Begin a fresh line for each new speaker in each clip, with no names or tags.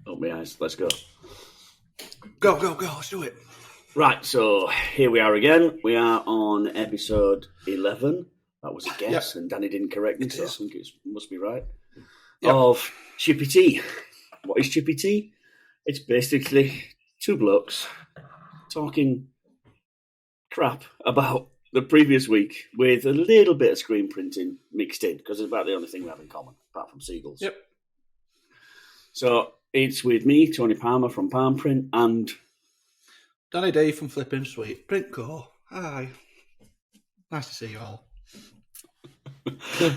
Open my eyes. Let's go.
Go. Let's do it.
Right, so here we are again. We are on episode 11. That was a guess, and Danny didn't correct me, so I think it must be right. Yep. Of Chippy Tee. What is Chippy Tee? It's basically two blokes talking crap about the previous week with a little bit of screen printing mixed in, because it's about the only thing we have in common, apart from seagulls.
Yep.
So it's with me, Tony Palmer from Palm Print, and
Danny D from Flipping Sweet. Print Co. Hi. Nice to see you all.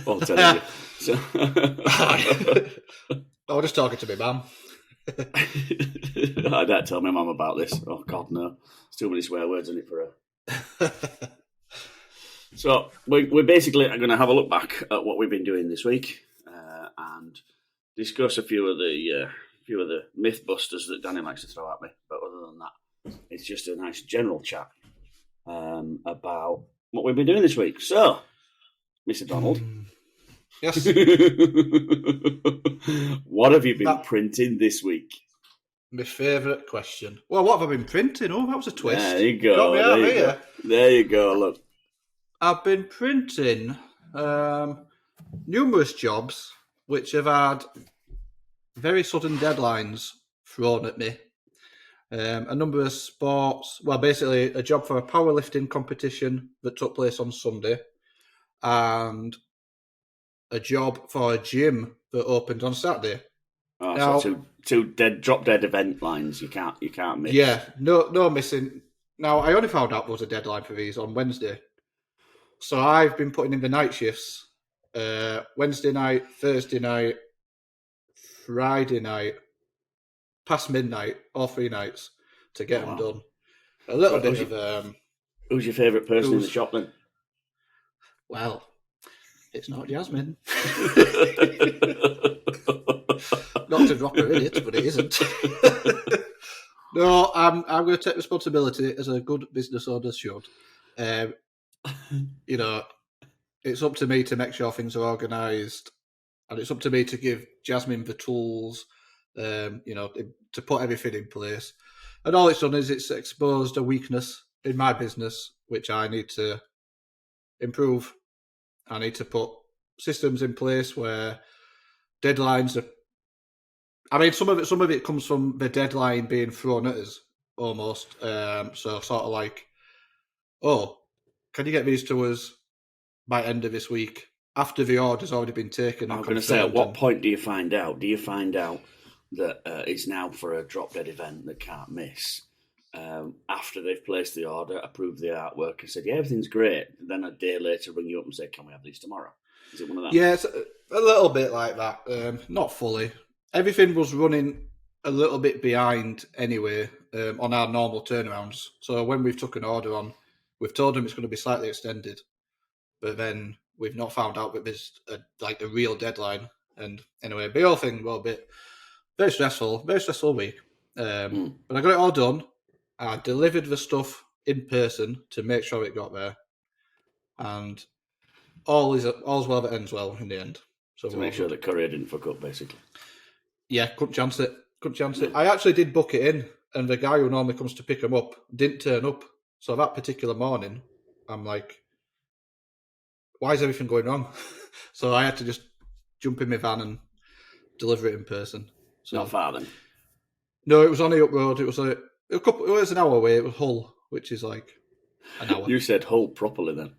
I'll tell you. So...
Hi. I was just talking to my mum.
I don't tell my mum about this. Oh, God, no. There's too many swear words in it for her. So we're basically going to have a look back at what we've been doing this week and discuss a few of the myth busters that Danny likes to throw at me. But other than that, it's just a nice general chat about what we've been doing this week. So, Mr. Donald.
Yes.
What have you been printing this week?
My favourite question. Well, what have I been printing? Oh, that was a twist.
There you go.
Got me out here.
There you go. Look.
I've been printing numerous jobs which have had very sudden deadlines thrown at me. A number of sports. Well, basically a job for a powerlifting competition that took place on Sunday, and a job for a gym that opened on Saturday.
Oh, now, so two drop dead event lines. You can't miss.
Yeah, no missing. Now I only found out there was a deadline for these on Wednesday, so I've been putting in the night shifts. Wednesday night, Thursday night, Friday night, past midnight, all 3 nights to get them done. A little bit of.
Who's your favourite person in the shop then?
Well, it's not Jasmine. Not to drop her in it, but it isn't. No, I'm going to take responsibility as a good business owner should. It's up to me to make sure things are organised, and it's up to me to give Jasmine the tools, to put everything in place. And all it's done is it's exposed a weakness in my business, which I need to improve. I need to put systems in place where deadlines are. I mean, some of it comes from the deadline being thrown at us almost. So sort of like, oh, can you get these to us by end of this week after the order's already been taken?
I'm going to say, at what point do you find out? Do you find out that it's now for a drop dead event that can't miss? After they've placed the order, approved the artwork, and said, yeah, everything's great. And then a day later, ring you up and say, can we have these tomorrow? Is it one of that?
Yeah, it's a little bit like that. Not fully. Everything was running a little bit behind anyway on our normal turnarounds. So when we've took an order on, we've told them it's going to be slightly extended, but then we've not found out that there's a real deadline. And anyway, the whole thing was a bit very stressful week. But I got it all done. I delivered the stuff in person to make sure it got there, and all's well that ends well in the end. So
to make sure the courier didn't fuck up, basically.
Yeah, couldn't chance it. I actually did book it in, and the guy who normally comes to pick them up didn't turn up. So that particular morning, I'm like, why is everything going wrong? So I had to just jump in my van and deliver it in person. So,
not far then?
No, it was only up road. It was it was an hour away. It was Hull, which is like an hour.
You said Hull properly then.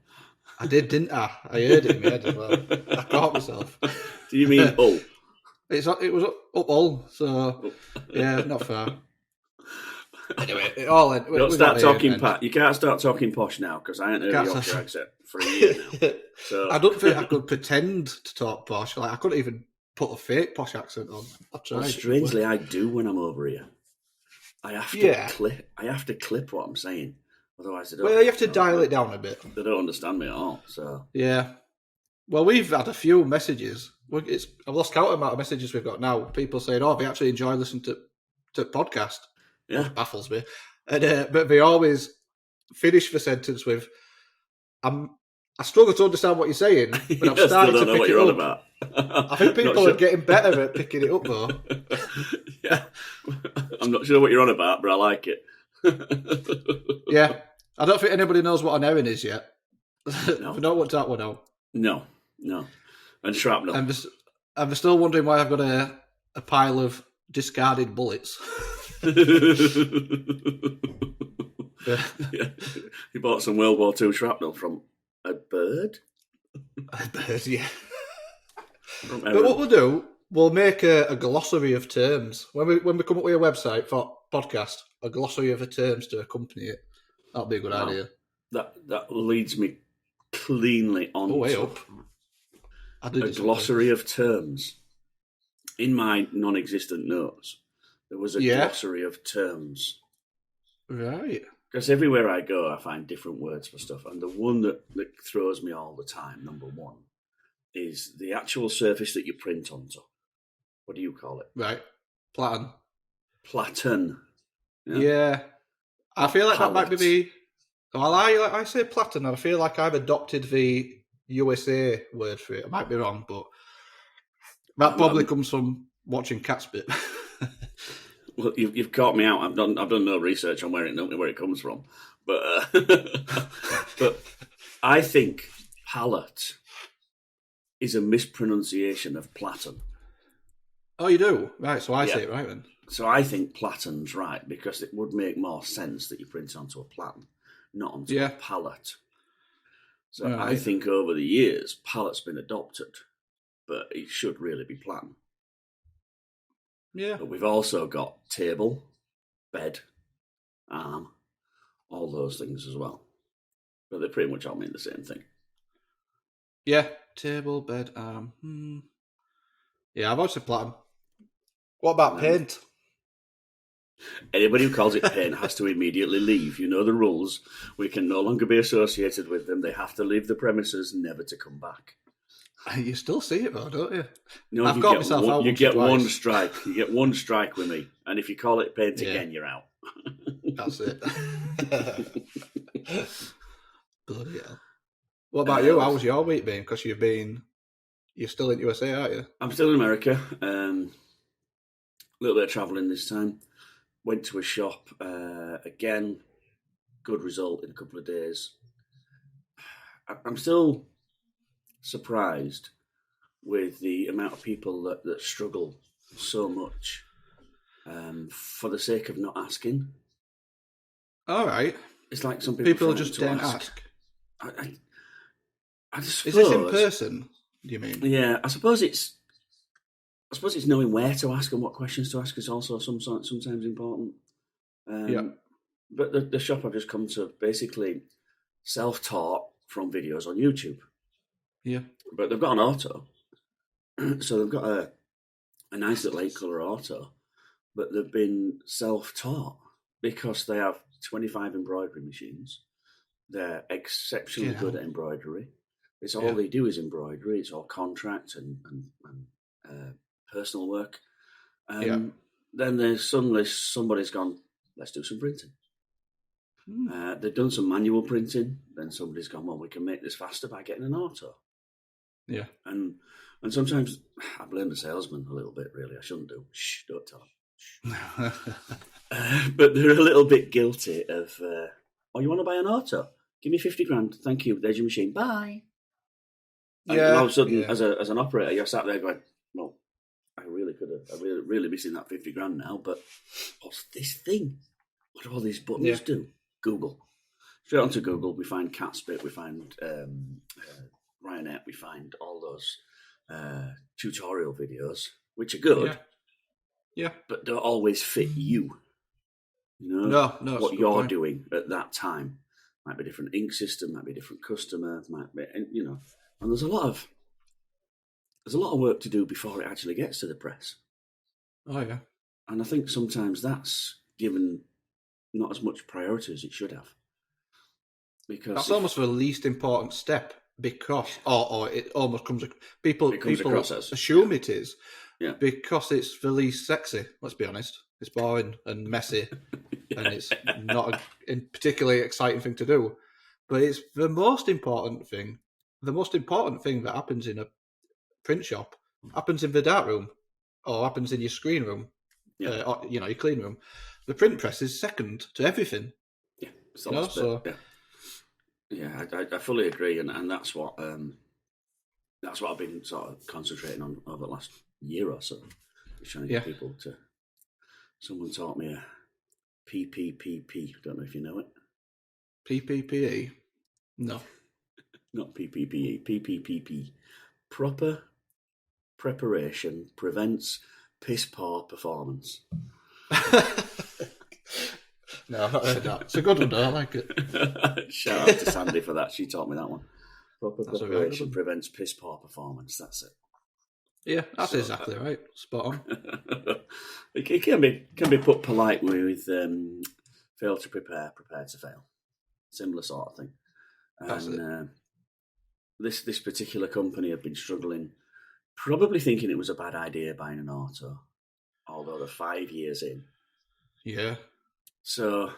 I did, didn't I? I heard it in my head as well. I caught myself.
Do you mean Hull?
It was up Hull, so yeah, not far. Anyway, it all went.
Don't start talking You can't start talking posh now, because I ain't heard a Yorkshire accent for a year now. So
I don't think I could pretend to talk posh. Like I couldn't even put a fake posh accent on. I tried.
Well, strangely, I do when I'm over here. I have to clip what I'm saying, otherwise they don't.
Well, you have to dial it down a bit.
They don't understand me at all. So
yeah. Well, we've had a few messages. I've lost count of the amount of messages we've got now. People saying, "Oh, they actually enjoy listening to podcast."
Yeah,
which baffles me. And but they always finish the sentence with, I struggle to understand what you're saying, but I'm starting to pick it up. I think people are getting better at picking it up, though.
Yeah, I'm not sure what you're on about, but I like it.
Yeah. I don't think anybody knows what an erin is yet.
No.
I don't want that one out.
No. And shrapnel.
I'm still wondering why I've got a pile of discarded bullets.
Yeah. He bought some World War II shrapnel from a bird.
A bird, yeah. But what we'll do, we'll make a glossary of terms when we come up with a website for podcast. A glossary of the terms to accompany it. That'll be a good idea.
That leads me cleanly on to
a
glossary of terms. In my non-existent notes, there was a glossary of terms.
Right.
Because everywhere I go, I find different words for stuff. And the one that throws me all the time, number one, is the actual surface that you print onto. What do you call it?
Right. Platen.
Yeah.
I feel like that might be the... Well, I say platen, and I feel like I've adopted the USA word for it. I might be wrong, but that probably comes from watching Catspit.
Well, you've caught me out. I've done no research on where it comes from, but but I think pallet is a mispronunciation of platen.
Oh, you do? Right, so I say it right then.
So I think platen's right because it would make more sense that you print it onto a platen, not onto a pallet. So right. I think over the years, pallet's been adopted, but it should really be platen.
Yeah.
But we've also got table, bed, arm, all those things as well. But they pretty much all mean the same thing.
Yeah, table, bed, arm. Yeah, I've also platen. What about paint?
Anybody who calls it paint has to immediately leave. You know the rules. We can no longer be associated with them. They have to leave the premises, never to come back.
You still see it though, don't you?
No,
I've got myself out.
You get one strike. You get one strike with me, and if you call it paint again, you're out.
That's it. Bloody hell. What about you? How was your week been? Because you're still in USA, aren't you?
I'm still in America. A little bit of travelling this time. Went to a shop again. Good result in a couple of days. I'm still surprised with the amount of people that struggle so much for the sake of not asking.
All right.
It's like some people
just don't ask.
I just
Is this in person? Do you mean?
Yeah, I suppose it's knowing where to ask and what questions to ask is also sometimes important. But the shop I've just come to basically self-taught from videos on YouTube.
Yeah.
But they've got an auto. So they've got a nice little 8-colour auto, but they've been self-taught because they have 25 embroidery machines. They're exceptionally good at embroidery. It's all they do is embroidery. It's all contract and personal work. Then there's suddenly somebody's gone, let's do some printing. They've done some manual printing. Then somebody's gone, well, we can make this faster by getting an auto.
Yeah.
And sometimes I blame the salesman a little bit, really. I shouldn't do. Shh, don't tell them. But they're a little bit guilty of, you want to buy an auto? Give me 50 grand. Thank you. There's your machine. Bye. And all of a sudden, as an operator, you're sat there going, well, I really could have. I'm really missing that 50 grand now, but what's this thing? What do all these buttons do? Google. Straight onto Google, we find Catspit, we find Ryanette, we find all those tutorial videos, which are good, but don't always fit you. You know, what you're doing at that time. Might be a different ink system, might be a different customer, might be, and there's a lot of work to do before it actually gets to the press.
Oh yeah,
and I think sometimes that's given not as much priority as it should have. Because
that's almost the least important step because, or it almost comes. People assume it is, because it's the least sexy. Let's be honest, it's boring and messy, and it's not a particularly exciting thing to do. But it's the most important thing. The most important thing that happens in a print shop happens in the dark room, or happens in your screen room. your clean room. The print press is second to everything.
Yeah, it's the last bit.
So
yeah, I fully agree, and that's what I've been sort of concentrating on over the last year or so. Just trying to get people to. Someone taught me a PPPP. Don't know if you know it.
PPPE? No.
Not PPPE. PPPP. Proper preparation prevents piss poor performance.
No, I've not heard that. It's a good one, though. I like it.
Shout out to Sandy for that. She taught me that one. Proper preparation prevents piss poor performance. That's it.
Yeah, that's exactly right. Spot on.
It can be put politely with fail to prepare, prepare to fail. Similar sort of thing. And this particular company had been struggling, probably thinking it was a bad idea buying an auto, although they're 5 years in.
Yeah.
So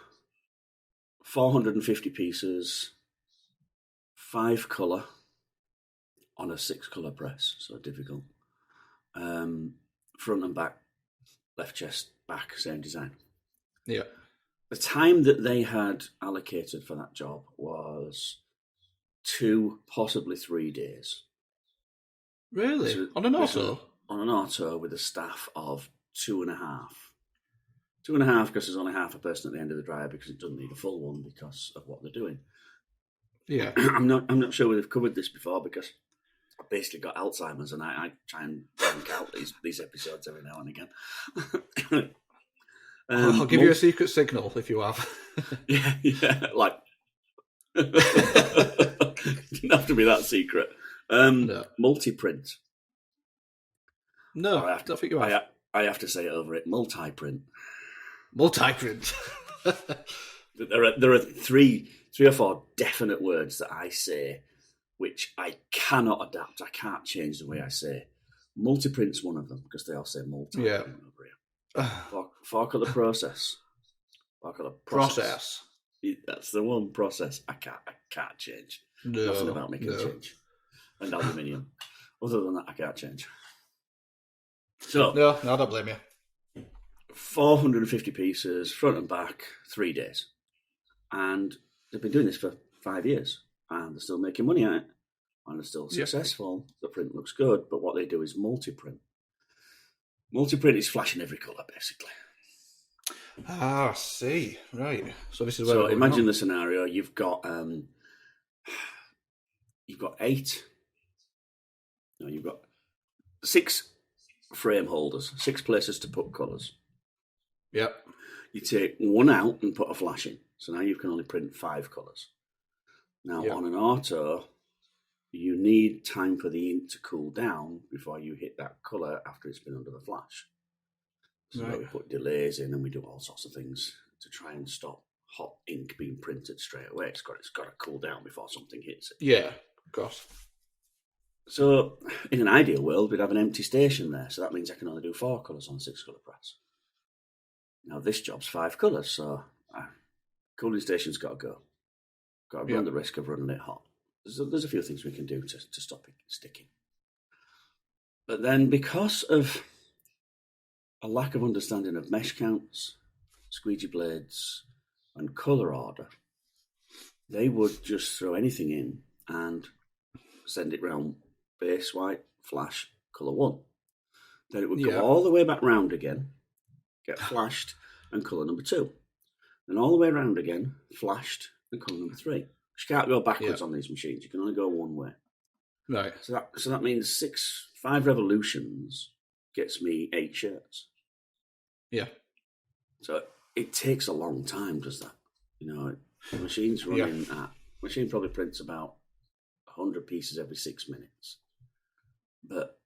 450 pieces, 5 colour on a 6 colour press, so difficult. Front and back, left chest, back, same design.
Yeah.
The time that they had allocated for that job was 2, possibly 3 days.
Really?
So,
on an auto?
On an auto with a staff of 2.5. 2.5 because there's only half a person at the end of the dryer because it doesn't need a full one because of what they're doing.
Yeah.
I'm not sure we've covered this before because I've basically got Alzheimer's and I try and blank out these episodes every now and again.
I'll give you a secret signal if you have.
yeah, like it didn't have to be that secret.
No.
Multi-print.
No, I don't think you have.
I have to say it over it. Multi-print.
Multi-print.
There are three or four definite words that I say which I cannot adapt. I can't change the way I say. Multi-print's one of them because they all say multi.
Yeah.
Over here. Four colour process. Four colour
Process.
That's the one process I can't change.
No,
nothing about me can change. And aluminium. Other than that, I can't change. So
no, I don't blame you.
450 pieces, front and back, 3 days. And they've been doing this for 5 years. And they're still making money at it. And they're still successful. The print looks good. But what they do is multi-print. Multi-print is flashing every colour, basically.
Ah, I see. Right. So this is where.
So imagine the scenario. You've got 8. No, you've got 6 frame holders, 6 places to put colours.
Yep.
You take one out and put a flash in. So now you can only print 5 colours. Now on an auto, you need time for the ink to cool down before you hit that colour after it's been under the flash. So we put delays in and we do all sorts of things to try and stop hot ink being printed straight away. It's got to cool down before something hits it.
Yeah, of course.
So in an ideal world, we'd have an empty station there. So that means I can only do 4 colours on a 6 colour press. Now this job's 5 colours, so cooling station's got to go. Got to run the risk of running it hot. There's a few things we can do to stop it sticking. But then because of a lack of understanding of mesh counts, squeegee blades, and colour order, they would just throw anything in and send it round base white, flash, colour 1. Then it would go all the way back round again, get flashed, and colour number 2. Then all the way round again, flashed, and colour number 3. You can't go backwards on these machines. You can only go one way.
Right.
So that means 5 revolutions gets me 8 shirts. Yeah. So it takes a long time, does that? You know, the machine's running machine probably prints about 100 pieces every 6 minutes. But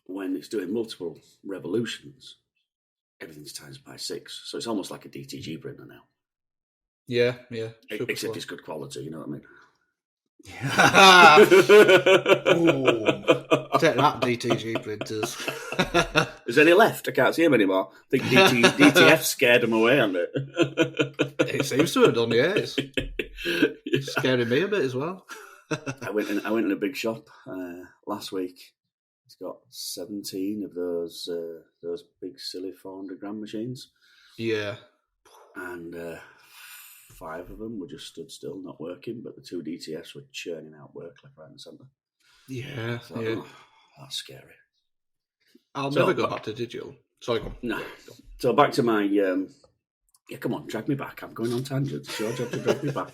when it's doing multiple revolutions, everything's times by 6. So it's almost like a DTG printer now.
Yeah.
Except it's good quality, you know what I mean?
Take that, DTG printers.
Is there any left? I can't see them anymore. I think DTF scared them away, hasn't it?
It seems to have done, It's scaring me a bit as well.
I went in a big shop last week It's got 17 of those big silly 400-gram machines.
Yeah.
And 5 of them were just stood still, not working, but the 2 DTS were churning out work left, right and centre.
Yeah,
So,
yeah.
That's scary.
I'll never go back to digital. Sorry, go on.
No. So back to my... come on, drag me back. I'm going on tangents. It's your job to drag me back.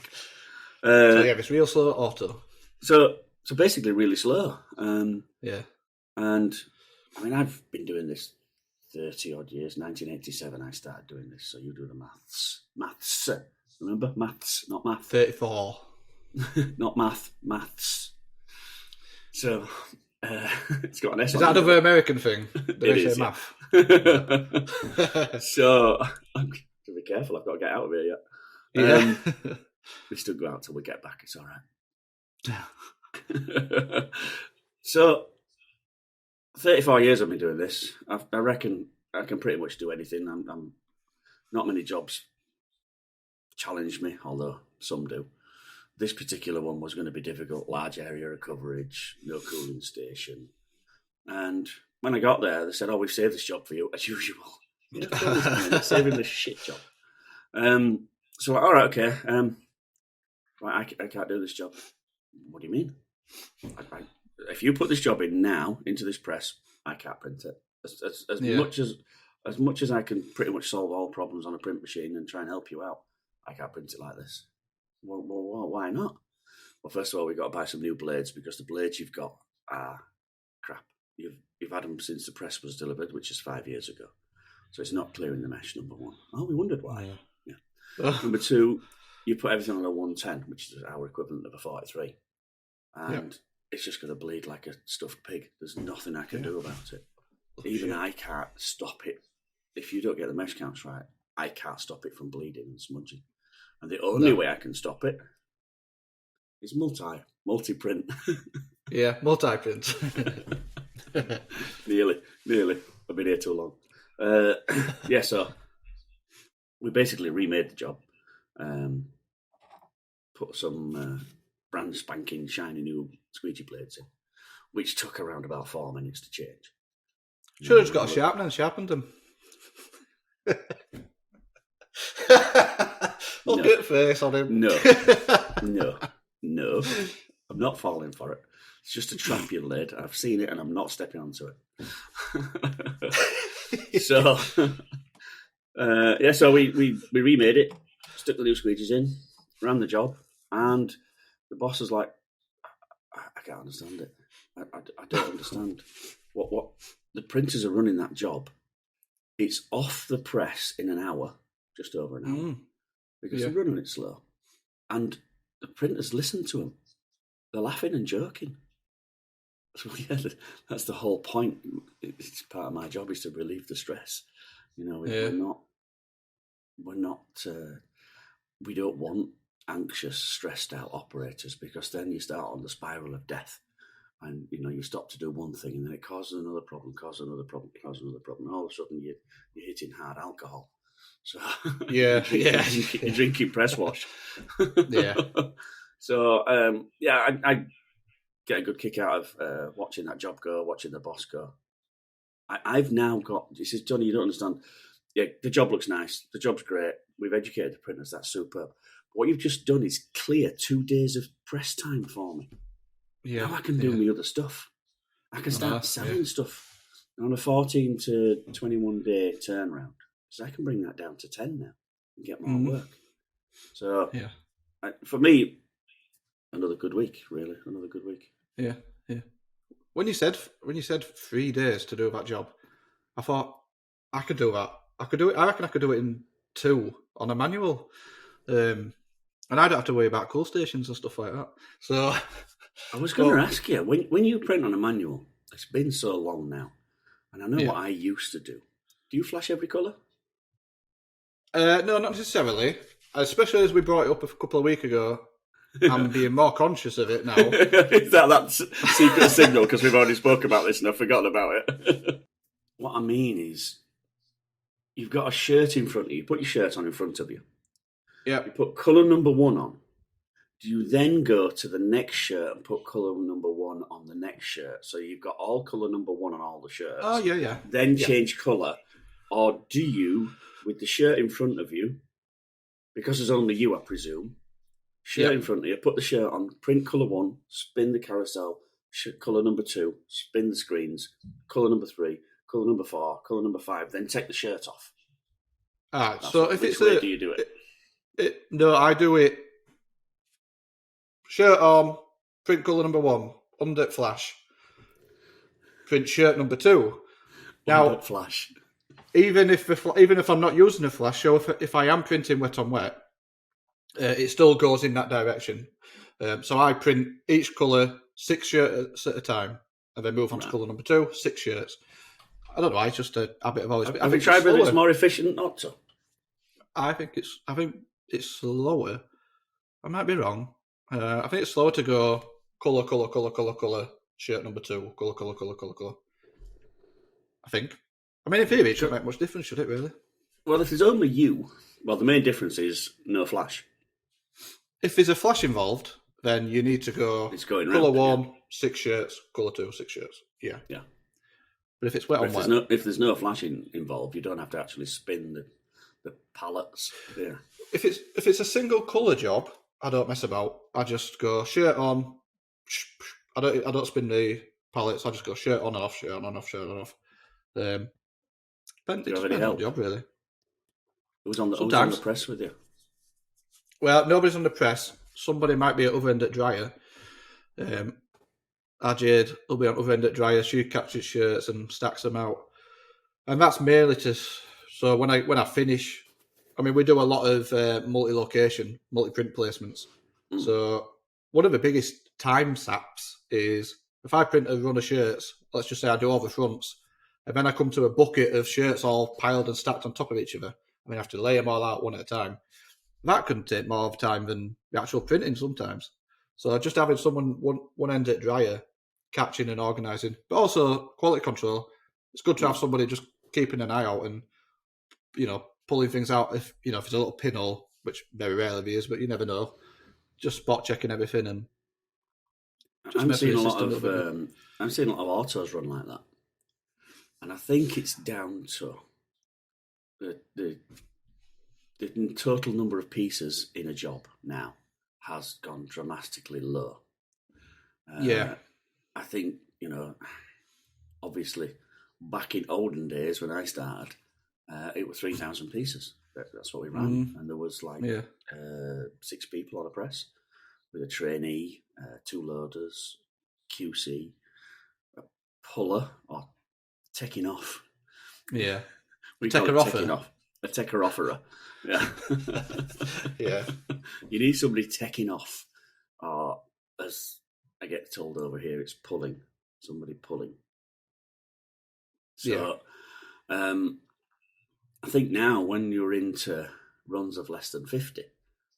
It's real slow auto.
So basically really slow.
Yeah.
And, I mean, I've been doing this 30-odd years. 1987 I started doing this, so you do the maths. Maths. Remember? Maths, not math.
34.
Not maths. So, it's got an S
Is
on
that
it.
another American thing?
It is,
math?
So, I'm going to be careful. I've got to get out of here yet.
Yeah.
We still go out till we get back. It's all right. So, 34 years I've been doing this. I reckon I can pretty much do anything. I'm not many jobs challenge me, although some do. This particular one was going to be difficult. Large area of coverage, no cooling station. And when I got there, they said, "Oh, we've saved this job for you," as usual. Saving this shit job. So, all right, okay. I can't do this job. What do you mean? If you put this job in now into this press, I can't print it. As much as I can pretty much solve all problems on a print machine and try and help you out, I can't print it like this. Well, why not? Well, first of all, we've got to buy some new blades because the blades you've got are crap. You've had them since the press was delivered, which is 5 years ago. So it's not clearing the mesh, number one. Oh, we wondered why. Yeah. Number two, you put everything on a 110, which is our equivalent of a 43. And it's just going to bleed like a stuffed pig. There's nothing I can do about it. Even I can't stop it. If you don't get the mesh counts right, I can't stop it from bleeding and smudging. And the only way I can stop it is multi-print.
Yeah, multi-print.
Nearly. I've been here too long. So we basically remade the job. Put some brand spanking shiny new squeegee blades in, which took around about 4 minutes to change.
Should have just got a sharpener and sharpened them. Look at face on him.
No. I'm not falling for it. It's just a trap you laid. I've seen it and I'm not stepping onto it. So we remade it, stuck the new squeegees in, ran the job, and the boss was like, I can't understand it. I don't understand. What the printers are running that job. It's off the press in an hour, just over an hour, because they're running it slow. And the printers listen to them. They're laughing and joking. So that's the whole point. It's part of my job is to relieve the stress. We're not. We don't want anxious, stressed out operators because then you start on the spiral of death. And, you stop to do one thing and then it causes another problem. And all of a sudden you're hitting hard alcohol. So you're drinking press wash.
Yeah.
So, I get a good kick out of watching that job go, watching the boss go. I've now got, this is, Johnny, you don't understand. Yeah, the job looks nice. The job's great. We've educated the printers. That's superb. What you've just done is clear 2 days of press time for me. Yeah, now I can do my other stuff. I can start selling stuff on a 14 to 21 day turnaround. So I can bring that down to 10 now and get more work. So for me, another good week, really. Another good week.
Yeah. When you said 3 days to do that job, I thought I could do that. I reckon I could do it in 2 on a manual. And I don't have to worry about cool stations and stuff like that. So
I was going to ask you, when you print on a manual, it's been so long now, and I know what I used to do. Do you flash every colour?
No, not necessarily. Especially as we brought it up a couple of weeks ago, I'm being more conscious of it now.
Is that secret signal? Because we've already spoke about this and I've forgotten about it. What I mean is, you've got a shirt in front of you. Put your shirt on in front of you.
Yeah.
You put colour number 1 on. you then go to the next shirt and put colour number 1 on the next shirt? So you've got all colour number 1 on all the shirts.
Oh, yeah.
Then change colour. Or do you, with the shirt in front of you, because there's only you, I presume, shirt in front of you, put the shirt on, print colour 1, spin the carousel, colour number 2, spin the screens, colour number 3, colour number 4, colour number 5, then take the shirt off.
So if it's
way do you do it?
No, I do it. Shirt on, print colour number 1, under flash. Print shirt number 2. Now,
under flash.
Even if I'm not using a flash, so if I am printing wet on wet, it still goes in that direction. So I print each colour 6 shirts at a time, and then move on to colour number 2, 6 shirts. I don't know. It's just a habit of always.
Have you tried whether it's more efficient not to?
I think it's slower. I might be wrong. I think it's slower to go colour, shirt number 2, colour. I think. I mean, in theory, it shouldn't make much difference, should it, really?
Well, if there's only you, the main difference is no flash.
If there's a flash involved, then you need to go colour 1, 6 shirts, colour 2, 6 shirts. Yeah. But if it's wet on wet...
If there's no flashing involved, you don't have to actually spin the palettes. Yeah.
If it's a single colour job, I don't mess about. I just go shirt on. I don't spin the palettes. I just go shirt on and off, shirt on and off, shirt on and off. It depends on the job, really.
Who's on the press with you?
Well, nobody's on the press. Somebody might be at other end at dryer. Ajade will be on other end at dryer. She catches shirts and stacks them out, and that's merely so when I finish. I mean, we do a lot of multi-location, multi-print placements. So one of the biggest time saps is if I print a run of shirts. Let's just say I do all the fronts, and then I come to a bucket of shirts all piled and stacked on top of each other. I mean, I have to lay them all out one at a time. That can take more of time than the actual printing sometimes. So just having someone one end at dryer, catching and organising, but also quality control. It's good to have somebody just keeping an eye out and, pulling things out if it's a little pinhole, which very rarely is, but you never know. Just spot checking everything and.
I'm seeing a lot of autos run like that, and I think it's down to the total number of pieces in a job now has gone dramatically low. I think, obviously back in olden days when I started, it was 3,000 pieces. That's what we ran. And there was 6 people on a press with a trainee, 2 loaders, QC, a puller or taking off.
Yeah.
We call it taking off. A taker offerer. Yeah.
Yeah.
You need somebody taking off, or as I get told over here, it's pulling. Somebody pulling. So, I think now when you're into runs of less than 50,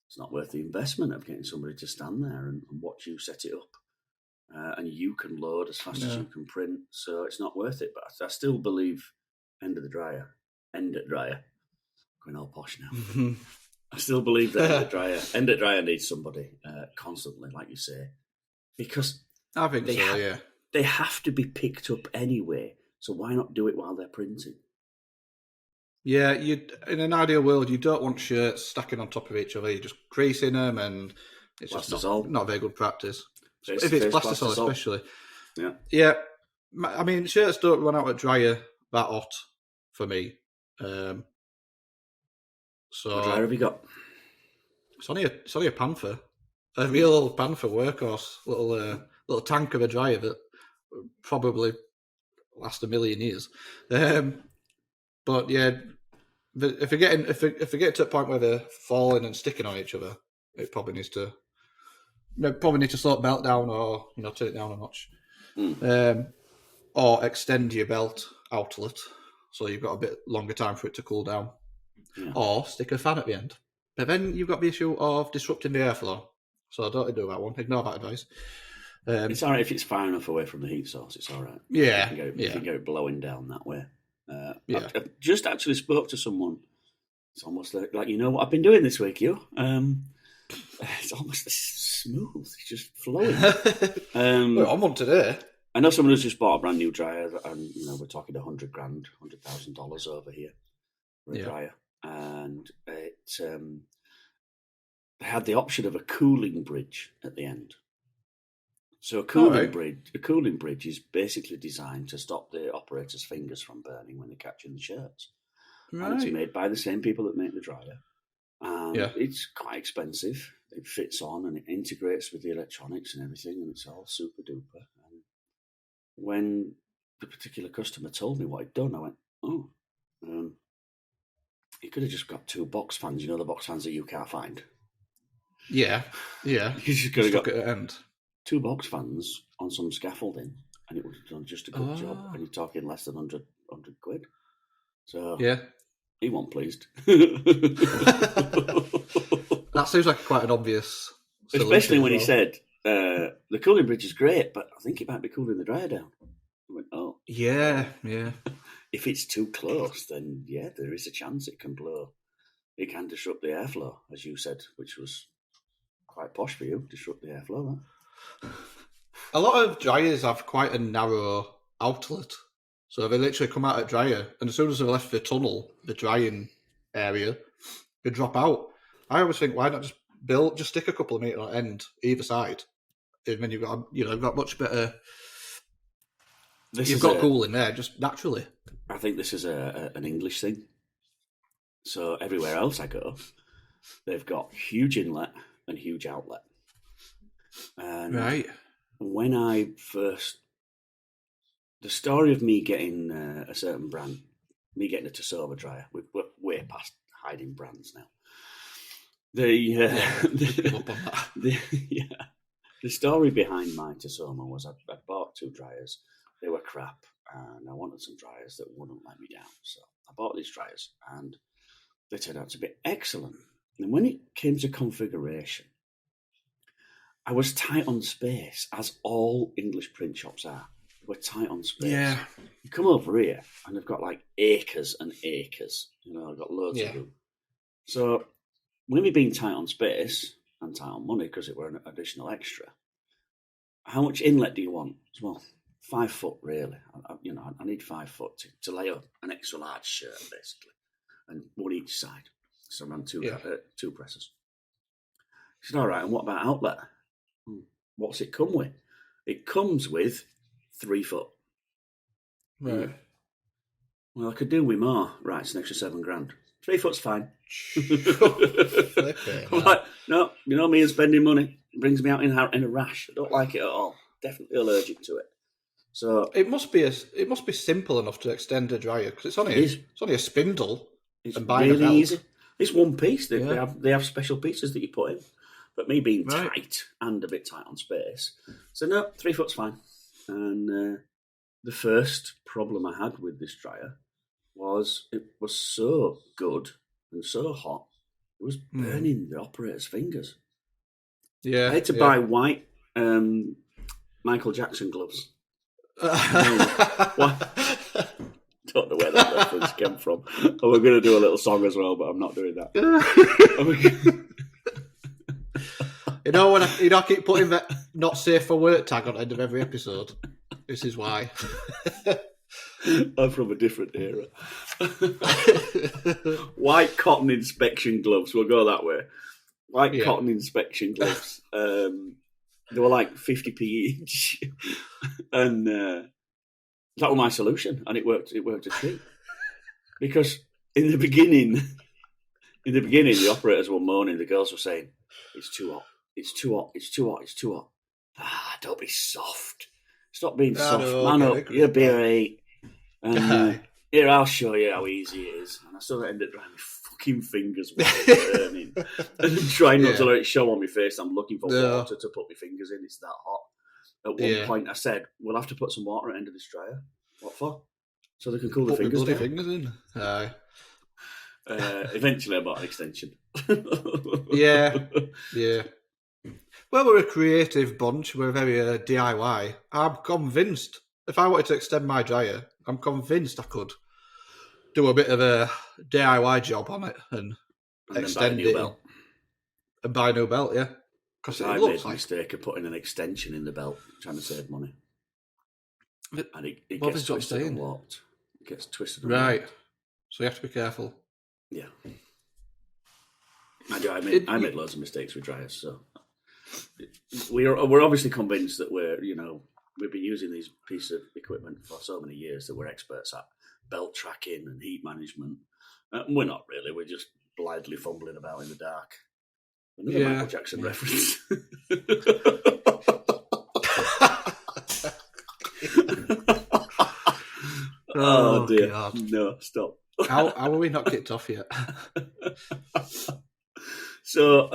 it's not worth the investment of getting somebody to stand there and watch you set it up. And you can load as fast as you can print, so it's not worth it. But I still believe end at dryer, going all posh now. I still believe that end at dryer needs somebody constantly, like you say, because
I think
they have to be picked up anyway. So why not do it while they're printing?
Yeah, in an ideal world, you don't want shirts stacking on top of each other. You're just creasing them, and it's just not very good practice. If it's plastisol, especially. Yeah. I mean, shirts don't run out at dryer that hot for me.
So what dryer have you got?
It's only a Panther, a real old Panther workhorse, little tank of a dryer that probably last a million years. But yeah, if we get to a point where they're falling and sticking on each other, it probably needs to slow the belt down, or turn it down a notch, or extend your belt outlet so you've got a bit longer time for it to cool down, or stick a fan at the end. But then you've got the issue of disrupting the airflow. So don't do that one. Ignore that advice.
It's all right if it's far enough away from the heat source. It's all right.
Yeah,
you can get it blowing down that way. I've just actually spoke to someone. It's almost like what I've been doing this week, It's almost smooth. It's just flowing.
Well, I'm on today.
I know someone who's just bought a brand new dryer, and we're talking $100,000 over here for a dryer, and it they had the option of a cooling bridge at the end. So a cooling bridge is basically designed to stop the operator's fingers from burning when they're catching the shirts. Right. And it's made by the same people that make the dryer. And it's quite expensive. It fits on and it integrates with the electronics and everything, and it's all super duper. And when the particular customer told me what he'd done, I went, he could have just got 2 box fans, the box fans that you can't find.
Yeah.
You just could have got
at the end.
2 box fans on some scaffolding, and it would have done just a good job. And you're talking less than 100 quid. So he wasn't pleased.
That seems like quite an obvious solution.
Especially when he said, the cooling bridge is great, but I think it might be cooling the dryer down. I went, oh.
Yeah.
If it's too close, then there is a chance it can blow. It can disrupt the airflow, as you said, which was quite posh for you, disrupt the airflow. That.
A lot of dryers have quite a narrow outlet. So they literally come out at dryer, and as soon as they left the tunnel, the drying area, they drop out. I always think, why not just stick a couple of metres on end either side, and then you've got much better. You've got cooling there just naturally.
I think this is an English thing. So everywhere else I go, they've got huge inlet and huge outlet. And when I first, the story of me getting a certain brand, me getting a Tosova dryer, we're way past hiding brands now. The story behind my Tosoma was I bought 2 dryers. They were crap, and I wanted some dryers that wouldn't let me down. So I bought these dryers, and they turned out to be excellent. And when it came to configuration, I was tight on space, as all English print shops are. We're tight on space.
Yeah.
You come over here, and they've got like acres and acres. I've got loads of room. So, with me being tight on space and tight on money, because it were an additional extra, how much inlet do you want? Well, 5 foot, really. I need 5 foot to lay up an extra large shirt, basically, and one each side. So I'm on 2 presses. He said, all right, and what about outlet? What's it come with? It comes with 3 foot.
Right.
Well, I could do with more. Right, it's an extra $7,000. 3 foot's fine. I'm like, no, me and spending money. It brings me out in a rash. I don't like it at all. Definitely allergic to it. So
it must be simple enough to extend a dryer, because it's only a spindle.
It's really easy. It's one piece. They have special pieces that you put in. But me being tight and a bit tight on space, so no, 3 foot's fine. And the first problem I had with this dryer was it was so good and so hot, it was burning the operator's fingers.
Yeah,
I had to buy white Michael Jackson gloves. What? Don't know where that reference came from. And we're going to do a little song as well, but I'm not doing that.
When I keep putting that "not safe for work" tag on the end of every episode. This is why.
I'm from a different era. White cotton inspection gloves. We'll go that way. White cotton inspection gloves. They were like 50p each, and that was my solution, and it worked. It worked a treat, because in the beginning, the operators were moaning. The girls were saying, "It's too hot. It's too hot. It's too hot. It's too hot." Don't be soft. Stop being soft. Man up. You'll be alright. And here, I'll show you how easy it is. And I still ended up drying my fucking fingers while burning. And trying not to let it show on my face. I'm looking for water to put my fingers in. It's that hot. At one point, I said, we'll have to put some water at the end of this dryer. What for? So they can cool the fingers down.
Fingers in. Aye.
Eventually, I bought an extension.
Yeah. Well, we're a creative bunch. We're very DIY. I'm convinced if I wanted to extend my dryer, I'm convinced I could do a bit of a DIY job on it and extend it. and buy a new belt, yeah. Because
I made the mistake of putting an extension in the belt, trying to save money. And it gets twisted and warped. It gets twisted and warped.
Right. So you have to be careful.
Yeah. I made loads of mistakes with dryers, so we're obviously convinced that we've been using these pieces of equipment for so many years that we're experts at belt tracking and heat management. We're not really. We're just blindly fumbling about in the dark. Another Michael Jackson reference. Oh dear! God. No, stop.
How are we not kicked off yet?
So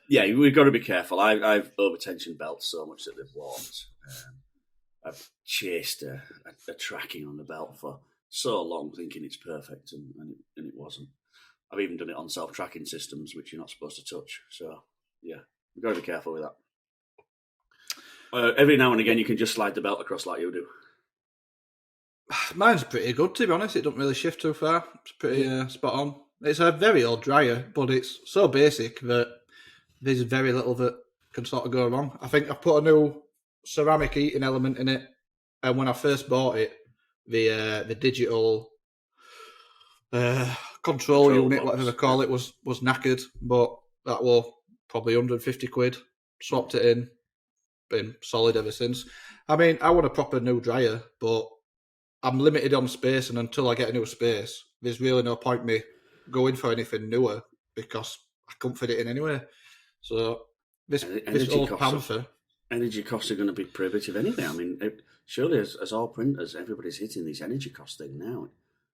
we've got to be careful. I've overtensioned belts so much that they've warped. I've chased a tracking on the belt for so long, thinking it's perfect, and it wasn't. I've even done it on self-tracking systems, which you're not supposed to touch. So yeah, we've got to be careful with that. Every now and again, you can just slide the belt across like you do.
Mine's pretty good, to be honest. It doesn't really shift too far. It's pretty spot on. It's a very old dryer, but it's so basic that there's very little that can sort of go wrong. I think I've put a new ceramic heating element in it, and when I first bought it, the digital control unit, whatever they call it, was knackered, but that was probably 150 quid. Swapped it in, been solid ever since. I mean, I want a proper new dryer, but I'm limited on space, and until I get a new space, there's really no point me going for anything newer because I couldn't fit it in anyway. So this old Panther.
Energy costs are going to be prohibitive anyway. I mean, surely as all printers, everybody's hitting these energy cost thing now.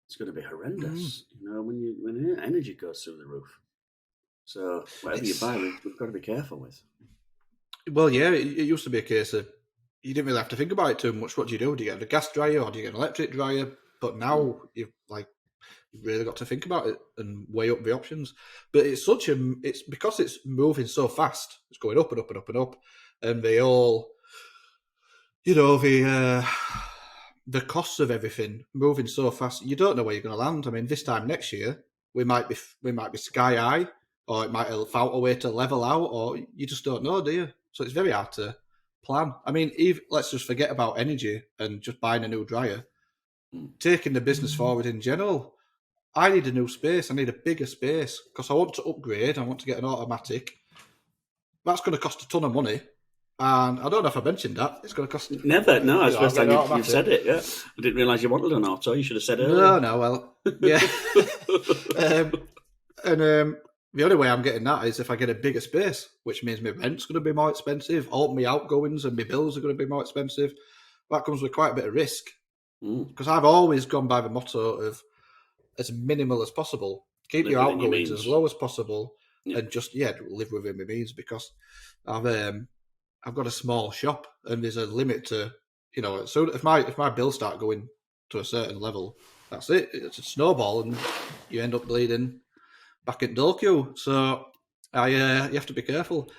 It's going to be horrendous, when energy goes through the roof. So whatever you buy, we've got to be careful with.
Well, yeah, it used to be a case of you didn't really have to think about it too much. What do you do? Do you get a gas dryer or do you get an electric dryer? But now you've really got to think about it and weigh up the options. But it's because it's moving so fast. It's going up and up and up and up, and they all, the costs of everything moving so fast. You don't know where you're going to land. I mean, this time next year we might be sky high, or it might have found a way to level out, or you just don't know, do you? So it's very hard to plan. I mean, let's just forget about energy and just buying a new dryer. Taking the business forward in general, I need a new space. I need a bigger space because I want to upgrade. I want to get an automatic. That's going to cost a ton of money. And I don't know if I mentioned that. It's going to cost...
Never. No, it's the first time you've said it, yeah. I didn't realise you wanted an auto. You should have said it earlier.
No, well, yeah. The only way I'm getting that is if I get a bigger space, which means my rent's going to be more expensive, all my outgoings and my bills are going to be more expensive. That comes with quite a bit of risk. Because I've always gone by the motto of as minimal as possible. Keep your outgoings as low as possible and just, live within my means, because I've got a small shop and there's a limit to, so if my bills start going to a certain level, that's it. It's a snowball and you end up bleeding back at Dolkio. So you have to be careful.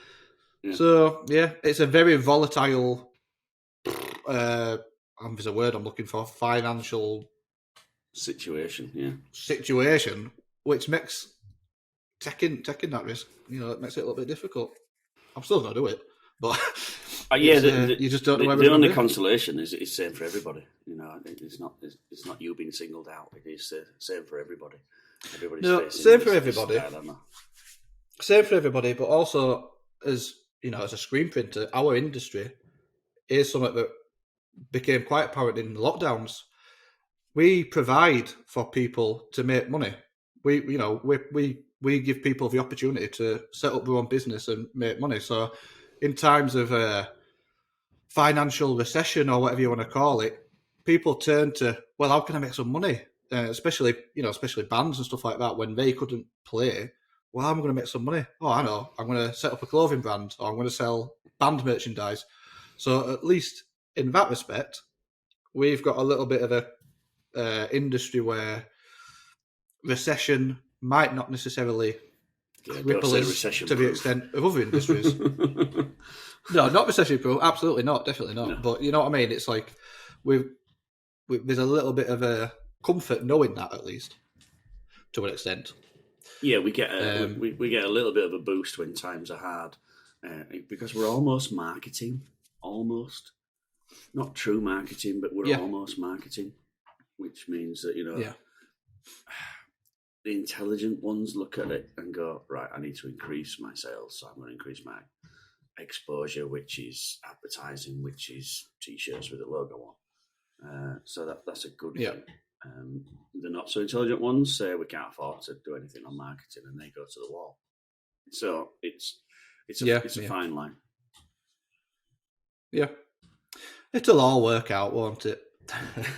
Yeah. So it's a very volatile. There's a word I'm looking for: financial
situation. Yeah,
situation, which makes taking that risk. It makes it a little bit difficult. I'm still going to do it, but you just don't know where
the only consolation is it's same for everybody. It's not you being singled out. It is same for everybody.
Same for everybody. Same for everybody, but also as a screen printer, our industry is something that became quite apparent in lockdowns. We provide for people to make money. We give people the opportunity to set up their own business and make money. So in times of financial recession or whatever you want to call it, people turn to, well, how can I make some money? Especially bands and stuff like that, when they couldn't play. Well, I'm going to make some money. Oh, I know. I'm going to set up a clothing brand, or I'm going to sell band merchandise. So at least in that respect, we've got a little bit of a industry where recession might not necessarily ripple us to the extent of other industries. No, not recession proof. Absolutely not. Definitely not. No. But you know what I mean? It's like there's a little bit of a comfort knowing that, at least to an extent.
Yeah, we get we get a little bit of a boost when times are hard because we're almost marketing, almost not true marketing, but we're almost marketing, which means that the intelligent ones look at it and go, right, I need to increase my sales, so I'm going to increase my exposure, which is advertising, which is t-shirts with a logo on. So that's a good thing. The not so intelligent ones say we can't afford to do anything on marketing, and they go to the wall. So it's a fine line.
Yeah, it'll all work out, won't it?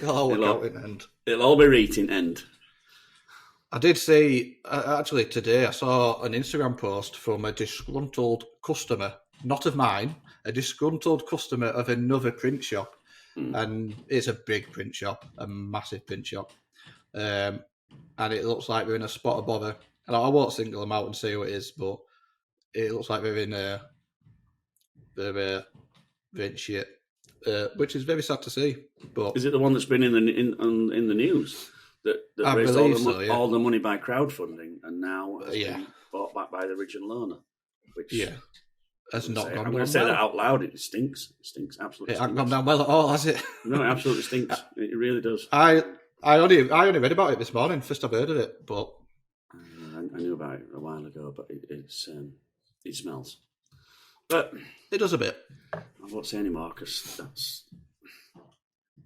It'll all work out in the end.
It'll all be right in end.
I did see, actually today, I saw an Instagram post from a disgruntled customer, not of mine, a disgruntled customer of another print shop. And it's a big print shop, a massive print shop. And it looks like they're in a spot of bother. And I won't single them out and say who it is, but it looks like they're in shit, which is very sad to see. But
is it the one that's been in the news? That raised all the money by crowdfunding and now has been bought back by the original owner. Which
has not gone down well.
I'm going to say that out loud. It stinks. It stinks. Absolutely.
It hasn't gone down well at all, has it?
No, it absolutely stinks. It really does.
I only read about it this morning. First I've heard of it, but
I knew about it a while ago. But it smells. But
it does a bit.
I won't say any more because that's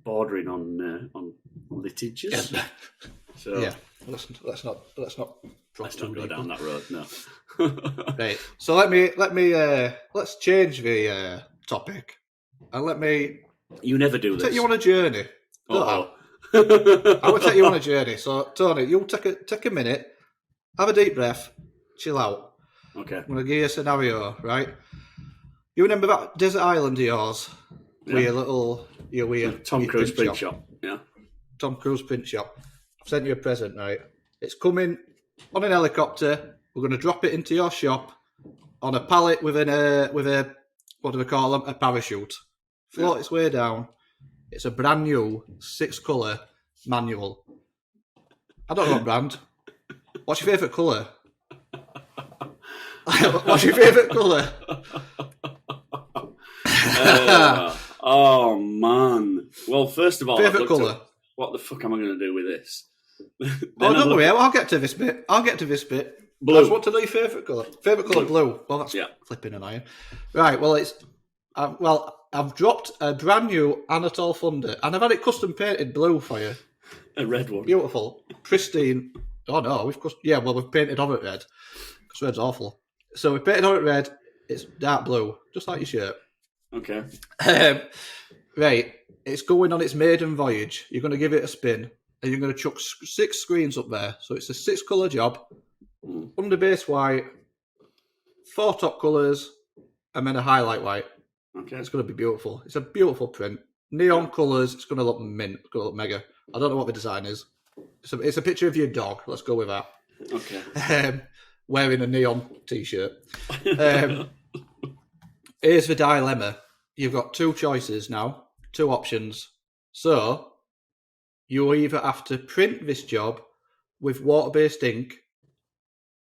bordering on litigious. So
let's not
go down that road. No.
Right. So let's change the topic and
You never do this.
Take you on a journey. I will take you on a journey. So Tony, you'll take a minute, have a deep breath, chill out.
Okay.
I'm gonna give you a scenario, right? You remember that desert island of yours?
Yeah.
With your little
Tom Cruise print shop. Yeah.
Tom Cruise print shop. I've sent you a present, right? It's coming on an helicopter. We're going to drop it into your shop on a pallet with a what do they call them? A parachute. Float its way down. It's a brand new 6-colour manual. I don't know what brand. What's your favourite colour? What's your favourite colour?
Oh man! Well, first of all,
favourite colour.
What the fuck am I going to do with this?
Don't worry. I'll get to this bit.
Blue.
I just want to know your favourite colour. Favourite colour, blue. Well, that's flipping an iron. Right. Well, I've dropped a brand new Anatole Thunder, and I've had it custom painted blue for you.
A red one.
Beautiful, pristine. Oh no, we've painted on it red because red's awful. So we painted on it red. It's dark blue, just like your shirt.
Okay.
Right. It's going on its maiden voyage. You're going to give it a spin, and you're going to chuck 6 screens up there. So it's a 6-colour job. Under base white, 4 top colours, and then a highlight white.
Okay.
It's going to be beautiful. It's a beautiful print. Neon colours. It's going to look mint. It's going to look mega. I don't know what the design is. It's a picture of your dog. Let's go with that.
Okay.
Wearing a neon t-shirt. Here's the dilemma. You've got 2 choices now. 2 options. So, you either have to print this job with water-based ink,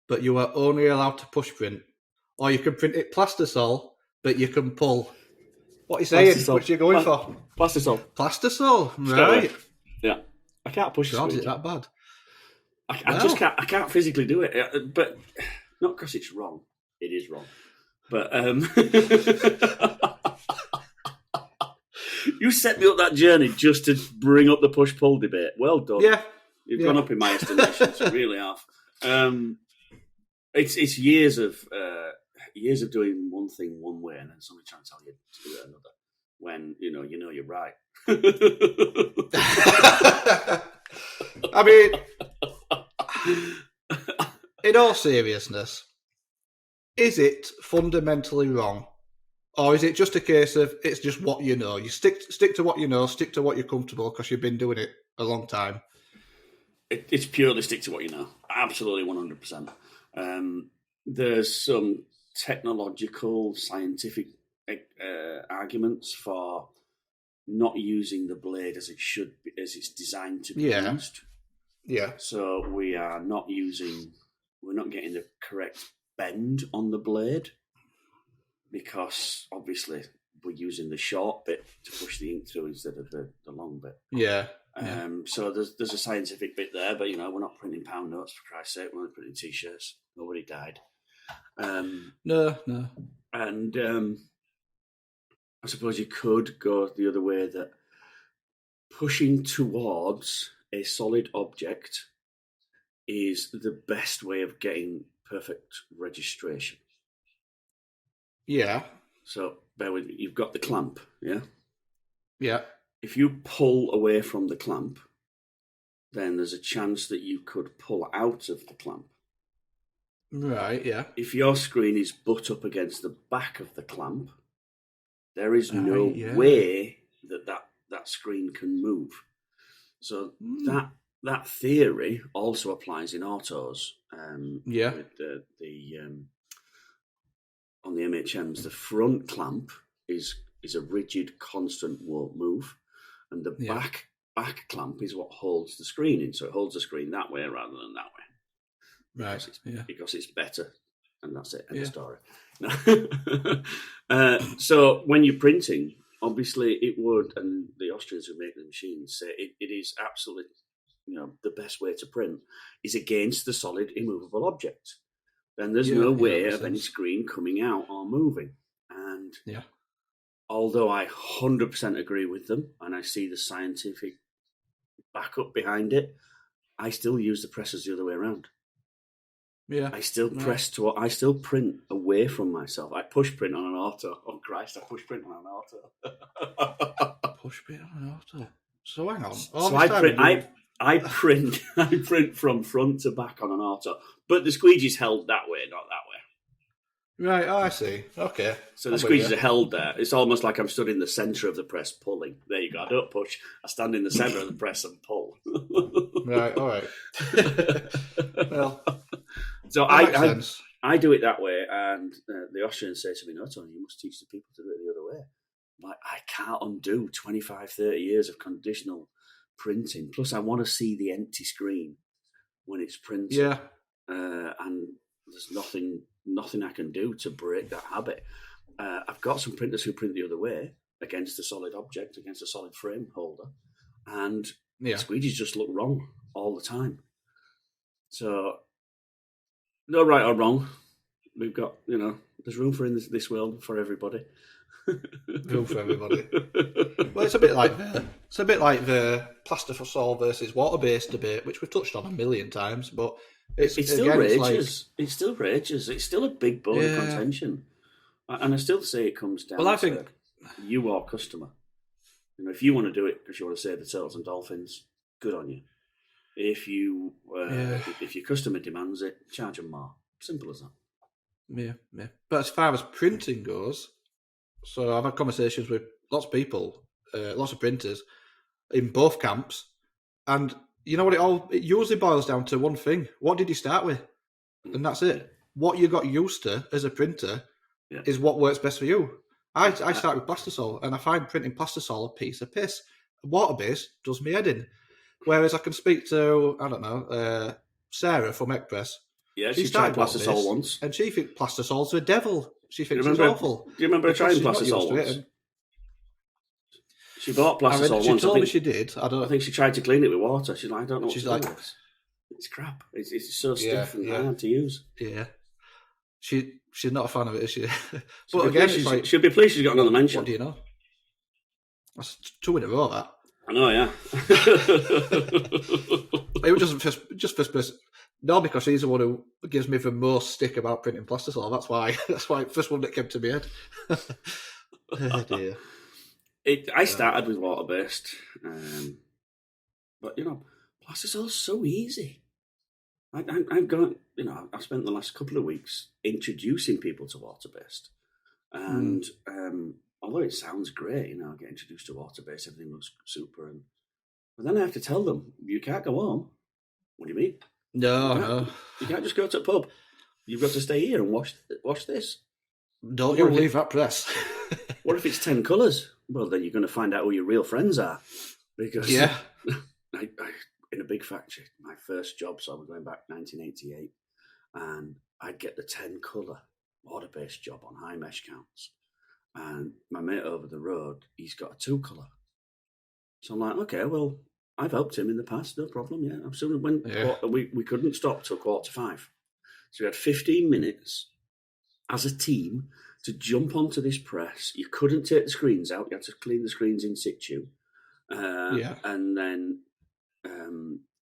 but you are only allowed to push print, or you can print it plastisol, but you can pull. What are you saying?
Plastisol.
Which are you going for?
Plastisol.
Plastisol, right?
Yeah. I can't push
God,
it.
is it that bad?
I just can't. I can't physically do it, but not because it's wrong. It is wrong, but you set me up that journey just to bring up the push-pull debate. Well done.
Yeah.
You've gone up in my estimation. You really have. It's years of doing one thing one way and then somebody trying to tell you to do it another. When you know you're right.
I mean, in all seriousness, is it fundamentally wrong? Or is it just a case of it's just what you know? You stick to what you know, stick to what you're comfortable because you've been doing it a long time.
It's purely stick to what you know. Absolutely 100%. There's some technological, scientific arguments for not using the blade as it should be, as it's designed to be used.
Yeah.
So we are not using we're not getting the correct bend on the blade because obviously we're using the short bit to push the ink through instead of the long bit.
Yeah.
So there's a scientific bit there, but we're not printing pound notes for Christ's sake. We're only printing T-shirts. Nobody died.
No.
And I suppose you could go the other way, that pushing towards a solid object is the best way of getting perfect registration.
Yeah.
So bear with me. You've got the clamp, yeah?
Yeah.
If you pull away from the clamp, then there's a chance that you could pull out of the clamp.
Right, yeah.
If your screen is butt up against the back of the clamp, there is no way that screen can move. So that theory also applies in autos. With the on the MHMs, the front clamp is a rigid, constant, won't move, and the back clamp is what holds the screen in. So it holds the screen that way rather than that way.
Right.
Because it's better, and that's it. End of story. So when you're printing, obviously it would, and the Austrians who make the machines say it is absolutely, the best way to print is against the solid immovable object. Then there's no way of any screen coming out or moving. And although I 100% agree with them, and I see the scientific backup behind it, I still use the presses the other way around.
Yeah,
I still I still print away from myself. I push print on an auto. Oh Christ, I push print on an auto.
Push print on an auto. So hang on.
So I print from front to back on an auto, but the squeegee's held that way, not that way.
Right, I see. Okay.
So the squeegees are held there. It's almost like I'm stood in the centre of the press pulling. There you go. I don't push. I stand in the centre of the press and pull.
Right, all right. Well,
so I do it that way, and the Austrians say to me, "No, Tony, you must teach the people to do it the other way." I'm like, I can't undo 25, 30 years of conditional printing. Plus, I want to see the empty screen when it's printed.
Yeah.
And there's nothing I can do to break that habit. I've got some printers who print the other way against a solid object, against a solid frame holder, and squeegees just look wrong all the time. So, no right or wrong. We've got, there's room for in this world for everybody.
Room for everybody. Well, it's a bit like the plaster-for-sol versus water-based debate, which we've touched on a million times, but it still rages.
It still rages. It's still a big bone of contention, and I still say it comes down to you or customer. If you want to do it because you want to save the turtles and dolphins, good on you. If you if your customer demands it, charge them more. Simple as that.
Yeah. But as far as printing goes, so I've had conversations with lots of people, lots of printers in both camps, and you know what? It usually boils down to one thing. What did you start with? And that's it. What you got used to as a printer is what works best for you. I start with plastisol, and I find printing plastisol a piece of piss. Water-based does me head in. Whereas I can speak to, I don't know, Sarah from Ekpress.
Yeah, she tried plastisol once.
And she thinks plastisol's the devil. She thinks it's awful.
Do you remember her trying plastisol once? She bought plastisol once.
She told me she did. I
think she tried to clean it with water. She's like, I don't know what to do with this. It's crap. It's so stiff and hard to use.
Yeah. She's not a fan of it, is she?
But again, she'll be pleased she's got another mention.
What do you know? That's 2 in a row, that.
I know, yeah.
It was just first person. No, because she's the one who gives me the most stick about printing plastisol. That's why first one that came to my head. Oh dear.
I started with water-based, but plastisol's so easy. I've got, I've spent the last couple of weeks introducing people to water-based, and although it sounds great, get introduced to water-based, everything looks super, but then I have to tell them, you can't go home. What do you mean?
No.
You can't just go to a pub. You've got to stay here and watch this.
Don't you leave that press.
What if it's 10 colours? Well, then you're going to find out who your real friends are. Because I, in a big factory, my first job, so we're going back 1988, and I'd get the 10 colour water-based job on high mesh counts. And my mate over the road, he's got a 2 colour. So I'm like, okay, well, I've helped him in the past, no problem. Yeah, absolutely. We couldn't stop till 4:45. So we had 15 minutes as a team to jump onto this press. You couldn't take the screens out. You had to clean the screens in situ. And then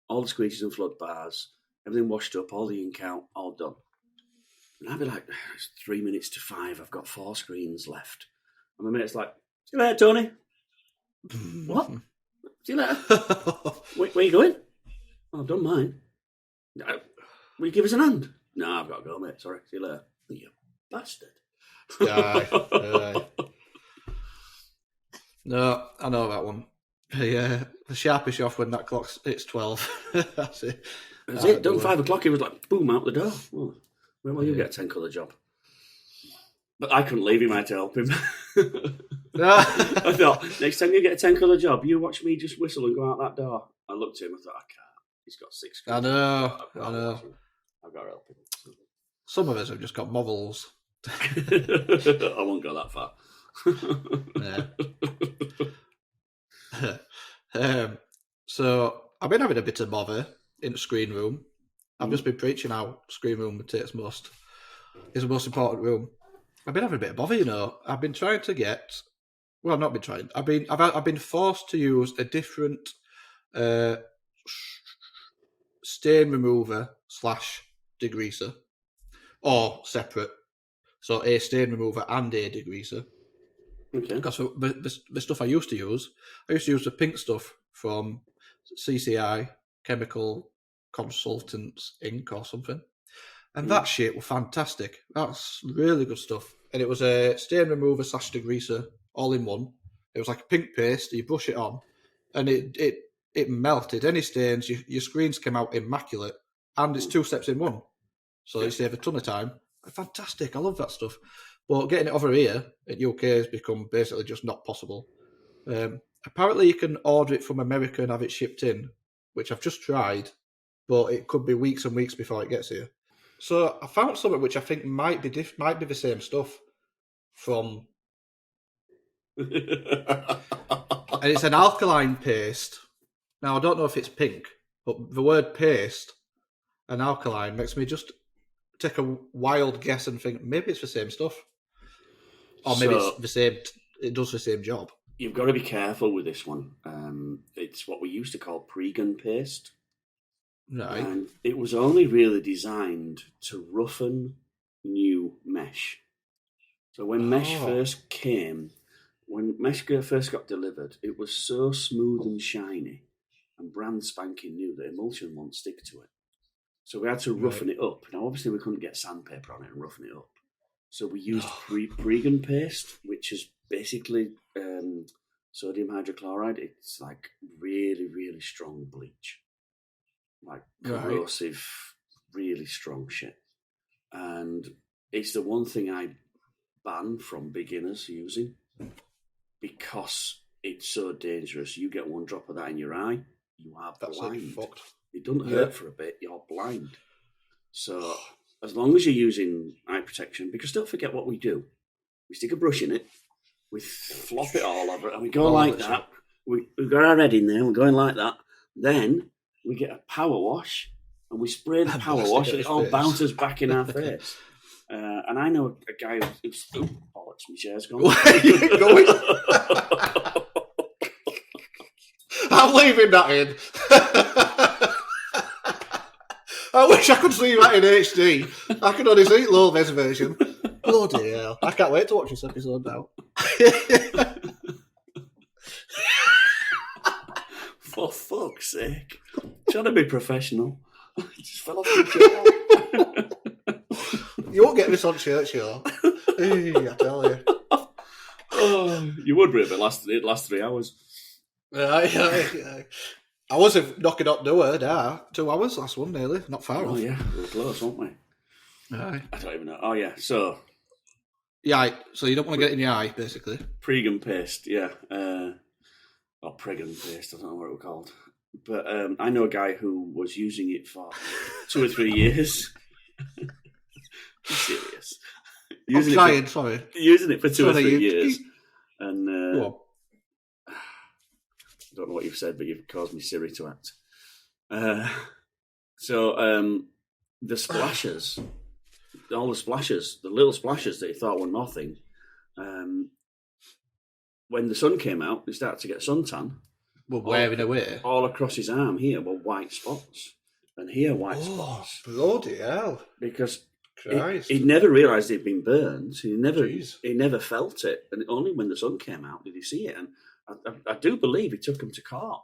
all the squeegees and flood bars, everything washed up, all the ink out, all done. And I'd be like, it's 3 minutes to 5. I've got 4 screens left. And my mate's like, see you later, Tony. What? See you later. Where are you going? Oh, I've done mine. Will you give us an hand? No, I've got to go, mate. Sorry. See you later. You bastard.
Aye. No, I know that one. The sharpish off when that clock hits 12. That's it.
That's it. Done 5 o'clock. It was like, boom, out the door. Oh, where will you get a 10 colour job? But I couldn't leave him. I had to help him. I thought, next time you get a 10 colour job, you watch me just whistle and go out that door. I looked at him. I thought, I can't. He's got 6 screens.
I know.
I've got to help him.
Some of us have just got models.
I won't go that far.
So I've been having a bit of bother in the screen room. I've just been preaching how screen room is the most important room. I've been having a bit of bother, you know. I've been trying to get. Well, I've not been trying. I've been forced to use a different stain remover / degreaser, or separate. So a stain remover and a degreaser.
Okay.
Because the stuff I used to use the pink stuff from CCI, Chemical Consultants Inc. or something. And that shit was fantastic. That's really good stuff. And it was a stain remover / degreaser all in one. It was like a pink paste. You brush it on, and it melted any stains. Your screens came out immaculate, and it's 2 steps in one. So you save a ton of time. Fantastic. I love that stuff. But getting it over here at UK has become basically just not possible. Apparently you can order it from America and have it shipped in, which I've just tried, but it could be weeks and weeks before it gets here. So I found something which I think might be the same stuff from... and it's an alkaline paste. Now, I don't know if it's pink, but the word paste and alkaline makes me just take a wild guess and think maybe it's the same stuff. Or maybe it's the same. It does the same job.
You've got to be careful with this one. It's what we used to call pre-gun paste.
Right.
And it was only really designed to roughen new mesh. So when mesh first came, when mesh first got delivered, it was so smooth and shiny and brand spanking new that emulsion won't stick to it. So we had to roughen it up. Now, obviously, we couldn't get sandpaper on it and roughen it up. So we used pre-gun paste, which is basically sodium hydrochloride. It's like really, really strong bleach. Like corrosive, really strong shit. And it's the one thing I ban from beginners using because it's so dangerous. You get one drop of that in your eye, you are blind. It doesn't hurt for a bit, you're blind. So as long as you're using eye protection, because don't forget what we do. We stick a brush in it, we flop it all over it, and we go like that. We've got our head in there, we're going like that. Then we get a power wash, and we spray the power wash, and it all bounces back in our face. And I know a guy who's... Oh, bollocks, my chair's gone.
Where are you going? I'm leaving that in. I wish I could see that in HD. I can only see low res version. Bloody hell. I can't wait to watch this episode now.
For fuck's sake. Trying to be professional. Just fell off the chair.
You won't get this on Church Show. I tell you.
Oh, you would, but it lasts 3 hours.
I was knocking up door there. 2 hours last one, nearly. Not far off.
Oh, yeah. We were close, weren't we?
Aye.
I don't even know. Oh, yeah. So...
Yeah, so you don't want to get it in your eye, basically.
Pre-gun paste, yeah. Or pre-gun paste, I don't know what it was called. But I know a guy who was using it for 2 or 3 years. Be serious.
I'm trying, sorry.
Using it for 2 or 3 years. And
Go on.
I don't know what you've said, but you've caused me Siri to act. So the splashes, all the splashes, the little splashes that you thought were nothing, when the sun came out, he started to get suntan.
We're wearing away.
All across his arm here were white spots. And here, white spots.
Bloody hell.
Because
Christ.
he never realised he'd been burned. He never felt it. And only when the sun came out did he see it. And I do believe he took him to court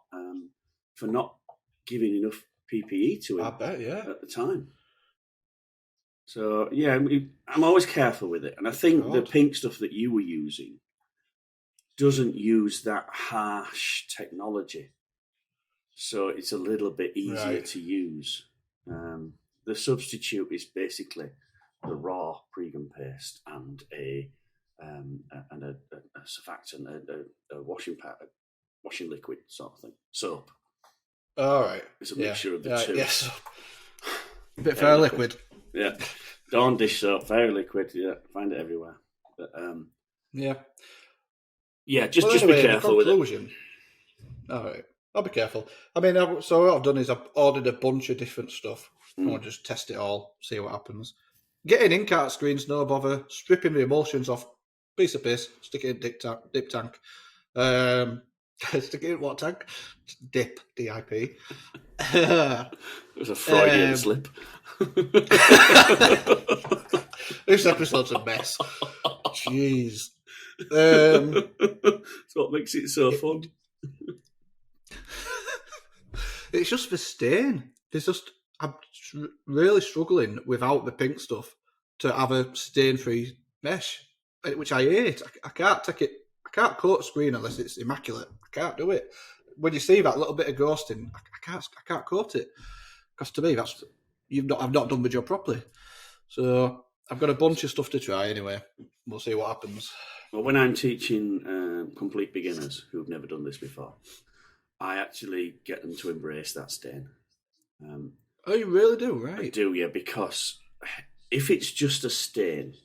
for not giving enough PPE to him
I bet, yeah.
at the time. So, yeah, I'm always careful with it. And I think the pink stuff that you were using doesn't use that harsh technology. So it's a little bit easier to use. The substitute is basically the raw pregame paste and a surfactant, a washing liquid sort of thing. Soap.
All right.
It's a mixture of the two.
Yes. A bit fair liquid.
Yeah. Dawn dish soap, very liquid. Yeah, find it everywhere. But, yeah, just be careful with it.
All right. I'll be careful. I mean, so what I've done is I've ordered a bunch of different stuff. I'll just test it all, see what happens. Getting in-cart screens, no bother. Stripping the emulsions off, piece of piss, stick it in dip tank. Stick it in what tank? Dip, D-I-P.
It was a Freudian slip.
This episode's a mess. Jeez.
That's what makes it so fun.
It's just the stain. I'm really struggling without the pink stuff to have a stain-free mesh, which I hate. I can't take it. I can't coat a screen unless it's immaculate. I can't do it. When you see that little bit of ghosting, I can't coat it because to me I've not done the job properly. So I've got a bunch of stuff to try anyway. We'll see what happens.
Well, when I'm teaching complete beginners who've never done this before, I actually get them to embrace that stain.
Oh, you really do, right?
I do, yeah, because if it's just a stain,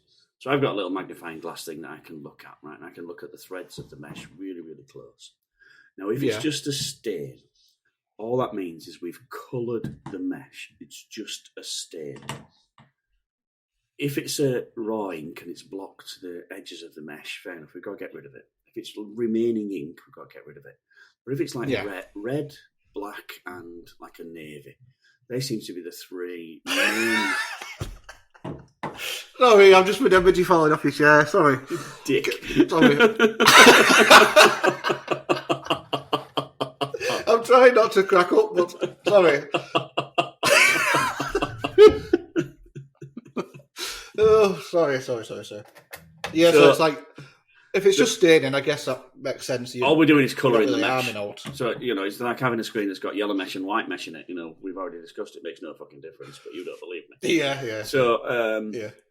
so I've got a little magnifying glass thing that I can look at, right? And I can look at the threads of the mesh really, really close. Now, if it's just a stain, all that means is we've coloured the mesh. It's just a stain. If it's a raw ink and it's blocked the edges of the mesh, fair enough, we've got to get rid of it. If it's remaining ink, we've got to get rid of it. But if it's like red, black, and like a navy, they seem to be the three main...
Sorry, I've just remembered you falling off your chair. Sorry.
Dick.
Sorry. I'm trying not to crack up, but sorry. Oh, sorry. Yeah, so it's like, if it's just staining, I guess that makes sense.
All we're doing is colouring the
really
mesh.
out.
So, it's like having a screen that's got yellow mesh and white mesh in it. We've already discussed it makes no fucking difference, but you don't believe me.
Yeah.
So,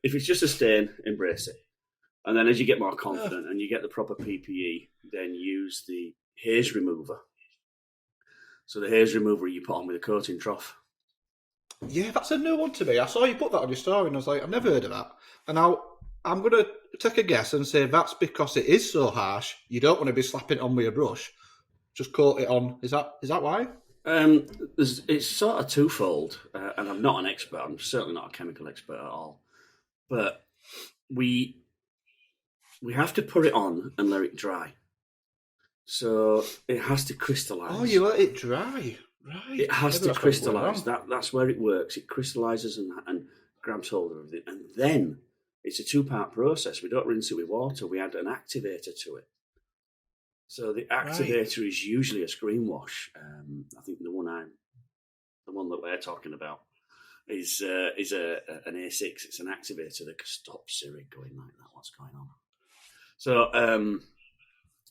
if it's just a stain, embrace it. And then as you get more confident and you get the proper PPE, then use the haze remover. So the haze remover you put on with a coating trough.
Yeah, that's a new one to me. I saw you put that on your story and I was like, I've never heard of that. And now I'm going to take a guess and say that's because it is so harsh. You don't want to be slapping it on with a brush. Just coat it on. Is that why?
It's sort of twofold. And I'm not an expert. I'm certainly not a chemical expert at all. But we have to put it on and let it dry. So it has to crystallise.
Oh, you let it dry. Right.
It has to crystallise. That's where it works. It crystallises and grabs hold of everything. And then it's a 2-part process. We don't rinse it with water. We add an activator to it. So the activator is usually a screen wash. I think the one that we're talking about is an A6. It's an activator that can stop Siri going like that. What's going on? So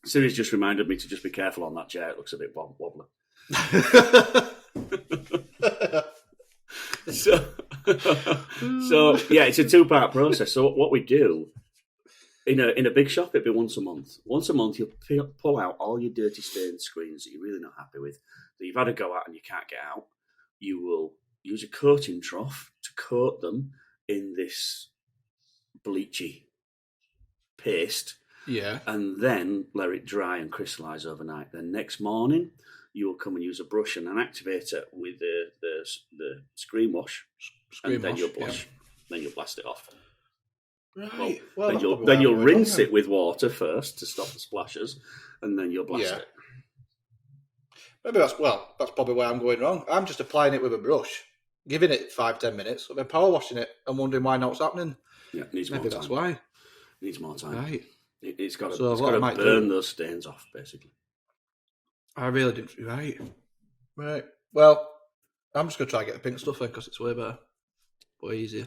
Siri's just reminded me to just be careful on that chair. It looks a bit wobbly. So yeah, it's a 2-part process. So what we do in a big shop, it'd be once a month. Once a month, you'll pull out all your dirty stained screens that you're really not happy with, that you've had a go at and you can't get out. You will use a coating trough to coat them in this bleachy paste, and then let it dry and crystallise overnight. Then next morning, you will come and use a brush and an activator with the screen wash, and then you'll blush. Then you'll blast it off.
Right.
Then you'll rinse it with water first to stop the splashes, and then you'll blast it.
Maybe that's probably where I'm going wrong. I'm just applying it with a brush, giving it 5-10 minutes, and then power washing it and wondering why not it's happening.
Yeah, it needs more time.
Maybe that's why.
It needs more time.
Right.
It's got to burn those stains off, basically.
I really didn't. Right. Well, I'm just going to try and get the pink stuff in because it's way better. Way easier.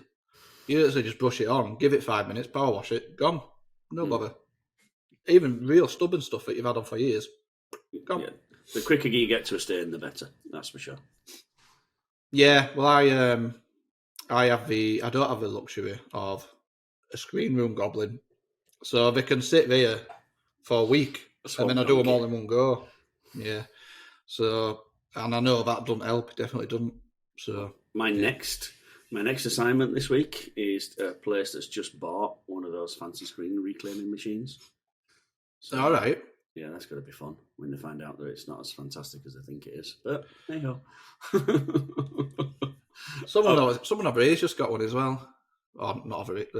You literally just brush it on, give it 5 minutes, power wash it, gone. No bother. Even real stubborn stuff that you've had on for years, gone.
Yeah. The quicker you get to a stain, the better. That's for sure.
Yeah. Well, I don't have the luxury of a screen room goblin, so they can sit there for a week, and then I do them all in one go. Yeah. So, and I know that doesn't help. It definitely doesn't. So
my next assignment this week is a place that's just bought one of those fancy screen reclaiming machines. So,
all right.
Yeah, that's going to be fun when they find out that it's not as fantastic as they think it is. But there you go.
Someone over here's just got one as well. Or not over it,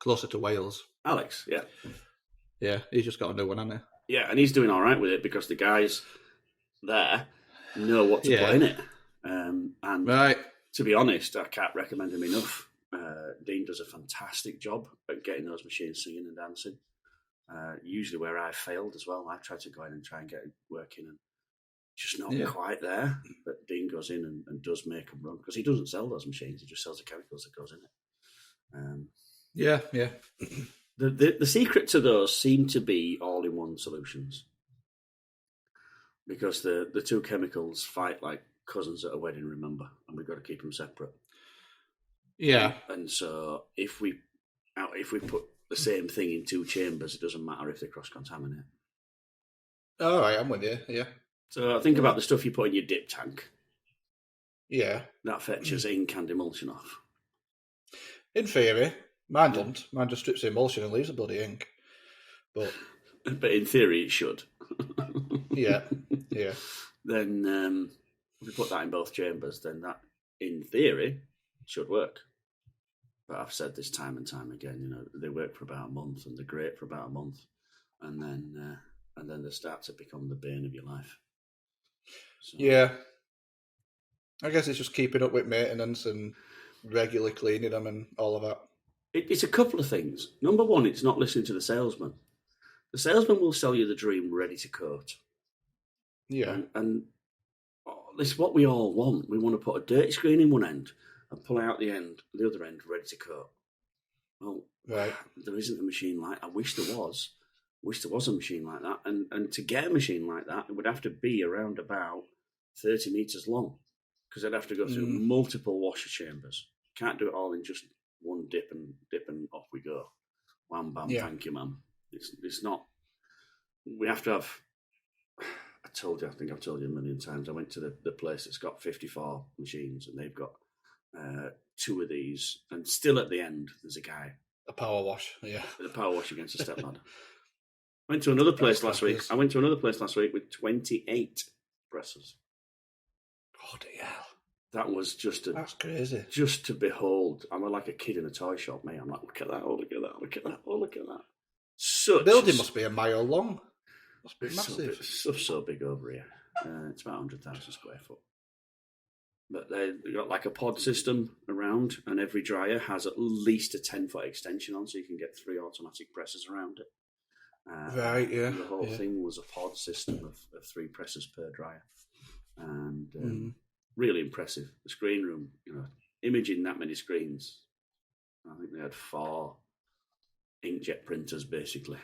closer to Wales.
Alex, yeah.
Yeah, he's just got a new one, hasn't he?
Yeah, and he's doing all right with it because the guys there know what to put in it. And
right.
To be honest, I can't recommend him enough. Dean does a fantastic job at getting those machines singing and dancing. Usually where I've failed as well, I've tried to go in and try and get it working and just not quite there. But Dean goes in and does make them run because he doesn't sell those machines; he just sells the chemicals that goes in it.
Yeah.
The secret to those seem to be all-in-one solutions because the two chemicals fight like cousins at a wedding. Remember, and we've got to keep them separate.
Yeah,
and so if we put the same thing in two chambers, it doesn't matter if they cross-contaminate.
All right, I'm with you, yeah.
So think about the stuff you put in your dip tank.
Yeah.
That fetches ink and emulsion off.
In theory. Mine doesn't. Mine just strips the emulsion and leaves the bloody ink. But
in theory, it should.
Yeah.
Then if we put that in both chambers, then that, in theory, should work. But I've said this time and time again, they work for about a month and they're great for about a month, and then they start to become the bane of your life. So.
Yeah, I guess it's just keeping up with maintenance and regularly cleaning them and all of that.
It's a couple of things. Number one, it's not listening to the salesman. The salesman will sell you the dream ready to coat.
Yeah,
and this is what we all want. We want to put a dirty screen in one end and pull out the other end ready to coat. Well,
right.
There isn't a machine like that. I wish there was. A machine like that. And to get a machine like that, it would have to be around about 30 metres long because I'd have to go through multiple washer chambers. Can't do it all in just one dip and off we go. Wham, bam, thank you, ma'am. It's not... We have to have... I think I've told you a million times, I went to the place that's got 54 machines and they've got 2 of these, and still at the end there's a guy.
A power wash, yeah.
A power wash against a step ladder. I went to another place last week with 28 presses.
Bloody hell.
That was
that's crazy.
Just to behold. I'm like a kid in a toy shop, mate. I'm like, look at that, oh, look at that, look at that, oh, look at that.
The building must be a mile long. Must be massive.
So big over here. It's about 100,000 square foot. But they've got like a pod system around, and every dryer has at least a 10-foot extension on, so you can get 3 automatic presses around it.
Right, yeah.
The whole thing was a pod system of 3 presses per dryer. And really impressive. The screen room, imaging that many screens. I think they had 4 inkjet printers, basically,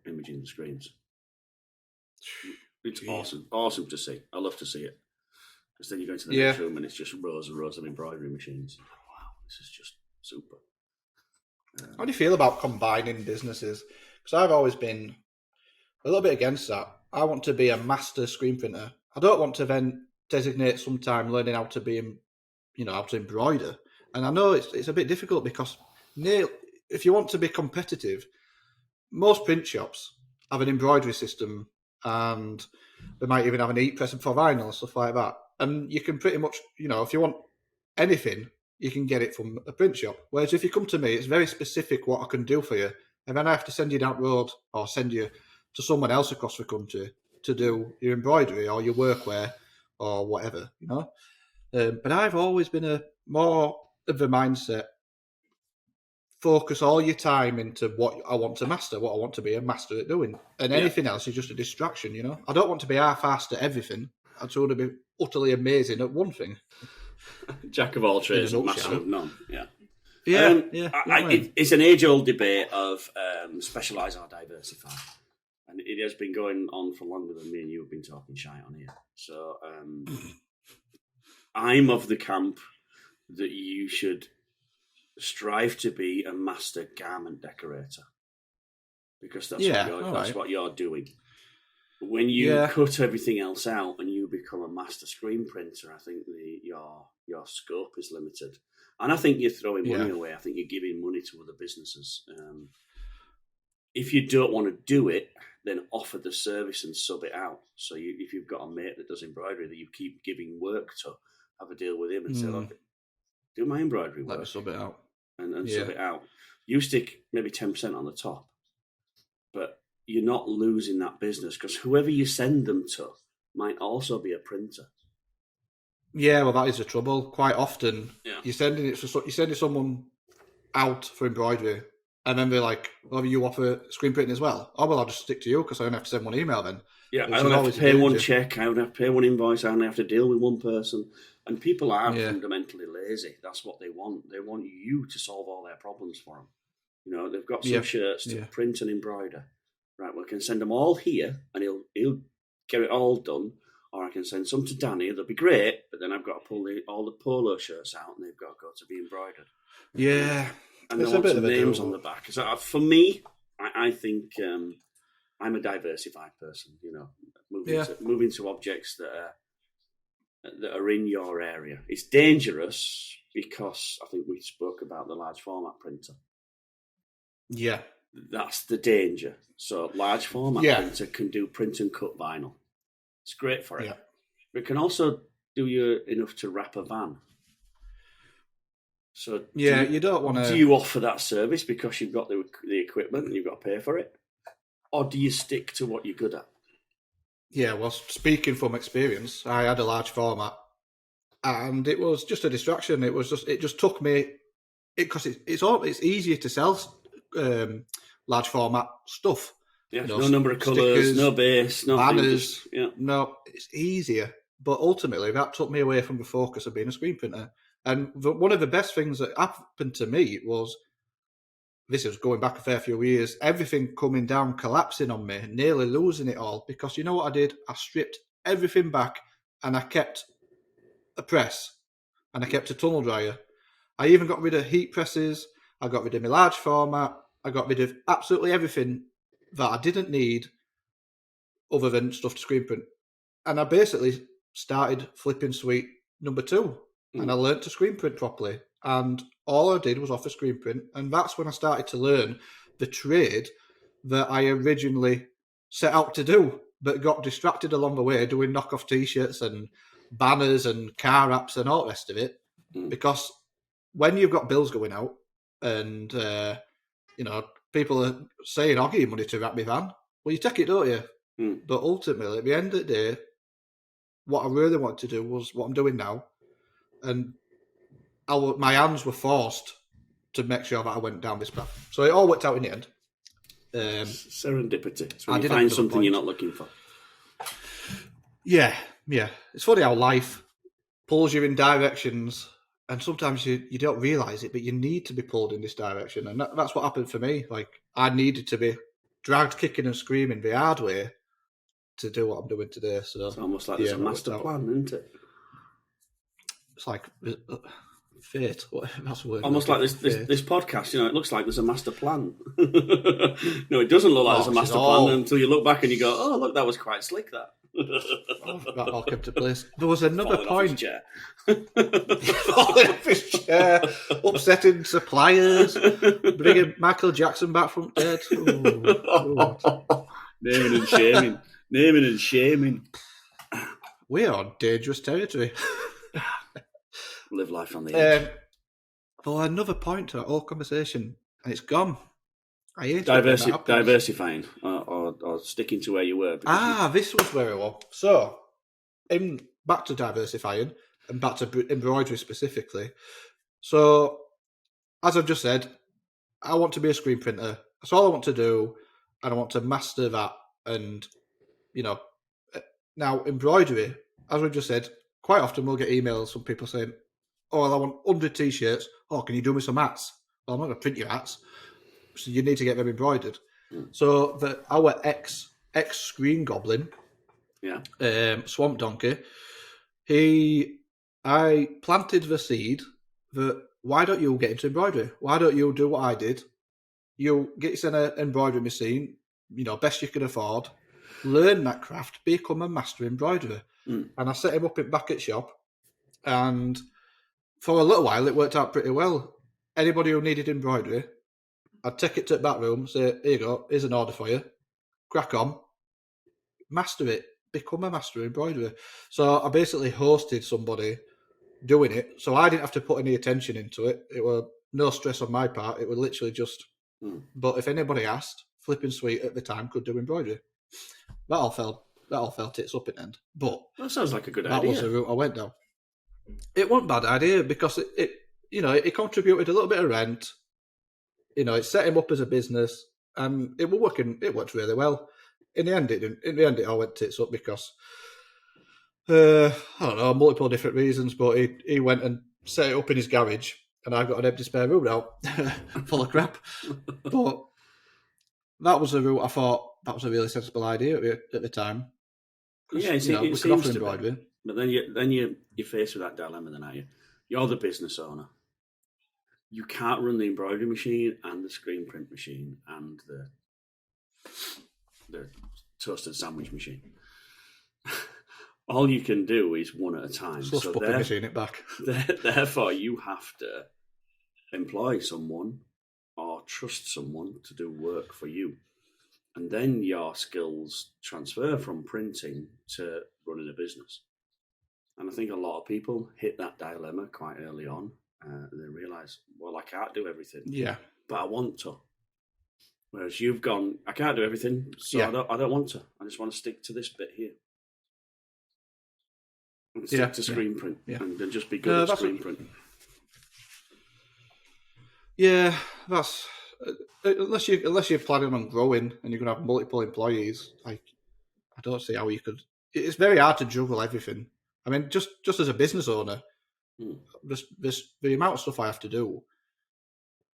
imaging the screens. It's awesome to see. I love to see it. Because then you go into the next room and it's just rows and rows of embroidery machines. Wow, this is just super.
How do you feel about combining businesses? Because I've always been a little bit against that. I want to be a master screen printer. I don't want to then designate some time learning how to be, how to embroider. And I know it's a bit difficult because if you want to be competitive, most print shops have an embroidery system, and they might even have an heat press for vinyl and stuff like that. And you can pretty much, if you want anything, you can get it from a print shop. Whereas if you come to me, it's very specific what I can do for you. And then I have to send you down the road or send you to someone else across the country to do your embroidery or your workwear or whatever, But I've always been more of the mindset, focus all your time into what I want to master, what I want to be a master at doing. And anything else is just a distraction, I don't want to be half-assed at everything. I just want to be utterly amazing at one thing.
Jack of all trades, master of none. Yeah.
It's
an age-old debate of specialise or diversify. And it has been going on for longer than me and you have been talking shite on here. So I'm of the camp that you should strive to be a master garment decorator, because that's what you're doing. When you cut everything else out and you become a master screen printer, I think your scope is limited. And I think you're throwing money away. I think you're giving money to other businesses. If you don't want to do it, then offer the service and sub it out. So if you've got a mate that does embroidery that you keep giving work to, have a deal with him and say, look, do my embroidery work.
Let me sub it out.
And sub it out. You stick maybe 10% on the top, but you're not losing that business, because whoever you send them to might also be a printer.
Yeah, well, that is the trouble. Quite often, you're sending someone out for embroidery, and then they're like, "Oh, you offer screen printing as well?" Oh, well, I'll just stick to you because I only have to send one email then.
Yeah, I only have to pay one check, I only have to pay one invoice, I only have to deal with one person. And people are fundamentally lazy. That's what they want. They want you to solve all their problems for them. They've got some shirts to print and embroider. Right, well, I can send them all here, and he'll get it all done. Or I can send some to Danny. They'll be great, but then I've got to pull all the polo shirts out, and they've got to go to be embroidered.
Yeah,
and they want some names on the back. So for me, I think I'm a diversified person. Moving to objects that are in your area. It's dangerous because I think we spoke about the large format printer.
Yeah.
That's the danger. So large format printer can do print and cut vinyl. It's great for it. Yeah. But it can also do you enough to wrap a van. So
you don't want to...
Do you offer that service because you've got the equipment and you've got to pay for it? Or do you stick to what you're good at?
Yeah, well, speaking from experience, I had a large format, and it was just a distraction. It just took me, because it's easier to sell large format stuff.
Yeah, no number of colours, no base, no
banners. No, it's easier. But ultimately, that took me away from the focus of being a screen printer. And one of the best things that happened to me was, this is going back a fair few years, everything coming down, collapsing on me, nearly losing it all. Because you know what I did? I stripped everything back, and I kept a press, and I kept a tunnel dryer. I even got rid of heat presses. I got rid of my large format. I got rid of absolutely everything that I didn't need other than stuff to screen print. And I basically started flipping suite number 2. And I learned to screen print properly. And all I did was offer screen print. And that's when I started to learn the trade that I originally set out to do, but got distracted along the way doing knockoff T-shirts and banners and car wraps and all the rest of it. Because when you've got bills going out and, people are saying, I'll give you money to wrap my van. Well, you take it, don't you? But ultimately, at the end of the day, what I really wanted to do was what I'm doing now. And my hands were forced to make sure that I went down this path. So it all worked out in the end.
Serendipity. It's when you find something you're not looking for.
Yeah. It's funny how life pulls you in directions, and sometimes you don't realise it, but you need to be pulled in this direction. And that's what happened for me. Like, I needed to be dragged kicking and screaming the hard way to do what I'm doing today. So
it's almost like there's a master plan, isn't it?
It's like fate. That's a word.
Almost like this podcast. It looks like there's a master plan. No, it doesn't look like there's a master plan until you look back and you go, "Oh, look, that was quite slick." That.
That all came to place. There was another
Falling
point.
Off his chair.
Falling off his chair, upsetting suppliers, bringing Michael Jackson back from dead.
Naming and shaming. Naming and shaming.
We are on dangerous territory.
Live life on the edge.
Well, another point to that whole conversation, and it's gone. I hate
diversifying or sticking to where you were.
This was where I was. So, back to diversifying and back to embroidery specifically. So, as I've just said, I want to be a screen printer. That's all I want to do, and I want to master that. And, now embroidery, as we've just said, quite often we'll get emails from people saying, "Oh, well, I want 100 t-shirts. Oh, can you do me some hats?" Well, I'm not going to print your hats. So you need to get them embroidered. So our ex Screen Goblin, Swamp Donkey, I planted the seed that why don't you get into embroidery? Why don't you do what I did? You get yourself an embroidery machine, best you can afford, learn that craft, become a master embroiderer. And I set him up back at shop, and for a little while it worked out pretty well. Anybody who needed embroidery, I'd take it to the back room, say, "Here you go, here's an order for you. Crack on. Master it. Become a master embroiderer." So I basically hosted somebody doing it, so I didn't have to put any attention into it. It was no stress on my part. It was literally just... But if anybody asked, Flipping Sweet at the time could do embroidery. That all fell tits up in the end. But
that sounds like a good idea.
That was the route I went down. It wasn't a bad idea because it contributed a little bit of rent. It set him up as a business, and it was working. It worked really well. In the end, it didn't. In the end, it all went tits up because I don't know, multiple different reasons. But he went and set it up in his garage, and I've got an empty spare room now, full of crap. But that was the route I thought that was a really sensible idea at the time.
Yeah, it
we could offer embroidery.
But then you're faced with that dilemma, then, aren't you? You're the business owner. You can't run the embroidery machine and the screen print machine and the toasted sandwich machine. All you can do is one at a time.
So machine it back.
Therefore, you have to employ someone or trust someone to do work for you. And then your skills transfer from printing to running a business. And I think a lot of people hit that dilemma quite early on. And they realise, well, I can't do everything.
Yeah.
But I want to. Whereas you've gone, I can't do everything, so I don't want to. I just want to stick to this bit here. And stick to screen print. Yeah. And just be good at screen print.
Yeah, that's... Unless you're planning on growing and you're going to have multiple employees, I don't see how you could... It's very hard to juggle everything. I mean, just as a business owner, the amount of stuff I have to do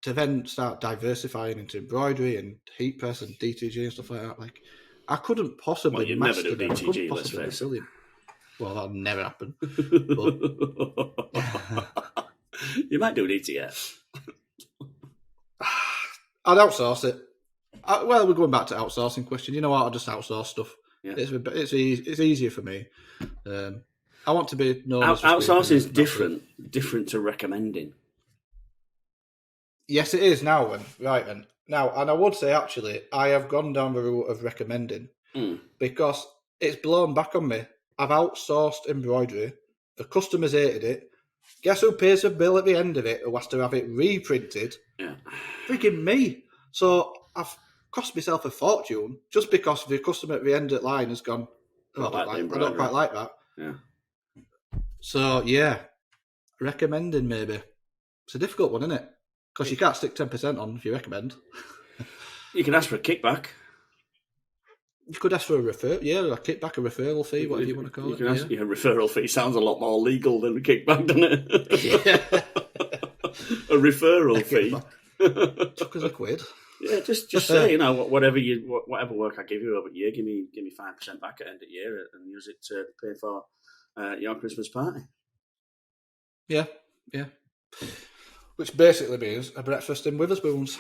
to then start diversifying into embroidery and heat press and DTG and stuff like that, like, I couldn't possibly master
never do DTG, let's face it.
Well, that'll never happen.
You might do an ETF.
I'd outsource it. We're going back to outsourcing question. You know what? I'll just outsource stuff. Yeah. It's easier for me. I want to be known as...
Outsourcing is different to recommending.
Yes, it is now. Right then. Now, and I would say, actually, I have gone down the route of recommending because it's blown back on me. I've outsourced embroidery. The customers hated it. Guess who pays the bill at the end of it who has to have it reprinted?
Yeah.
Freaking me. So I've cost myself a fortune just because the customer at the end of the line has gone, I don't quite like that.
Yeah.
So, yeah, recommending maybe. It's a difficult one, isn't it? Because you can't stick 10% on if you recommend.
You can ask for a kickback.
You could ask for a kickback, a referral fee, whatever you want to call it.
You can ask a referral fee. Sounds a lot more legal than a kickback, doesn't it?
Yeah.
A referral fee.
Took us a quid.
Yeah, just say, whatever work I give you over the year, give me 5% back at the end of the year and use it to pay for your Christmas party.
Yeah. Which basically means a breakfast in Witherspoons.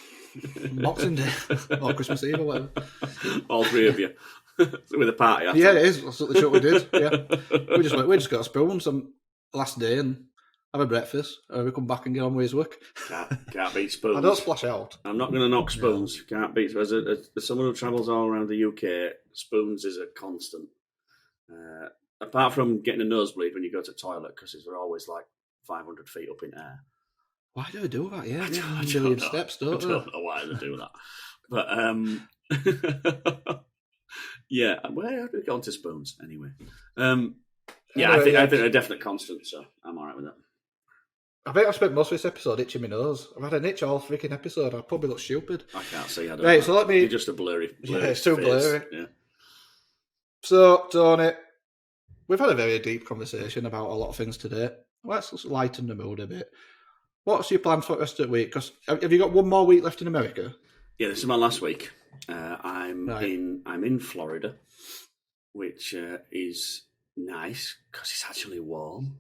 Boxing Day or Christmas Eve or whatever.
All three of you. with a party.
Yeah, it is. That's what we did. Yeah, we just got spoons on last day and have a breakfast. And we come back and get on with his work.
Can't beat spoons.
I don't splash out.
I'm not going to knock spoons. No. Can't beat. As someone who travels all around the UK, spoons is a constant. Apart from getting a nosebleed when you go to the toilet, because they're always like 500 feet up in air.
Why do they do that? Yeah, a million steps, don't they?
I don't know why they do that. But, yeah, where have we gone to spoons, anyway? Yeah, I think they're a definite constant, so I'm all right with that.
I think I've spent most of this episode itching my nose. I've had an itch all freaking episode. I probably look stupid.
I can't see. I don't
right,
know.
So let me...
You're just a blurry
yeah, it's too
face.
blurry.
Yeah.
So, Tony, we've had a very deep conversation about a lot of things today. Let's lighten the mood a bit. What's your plan for the rest of the week? Because have you got one more week left in America?
Yeah, this is my last week. I'm in Florida, which is nice because it's actually warm.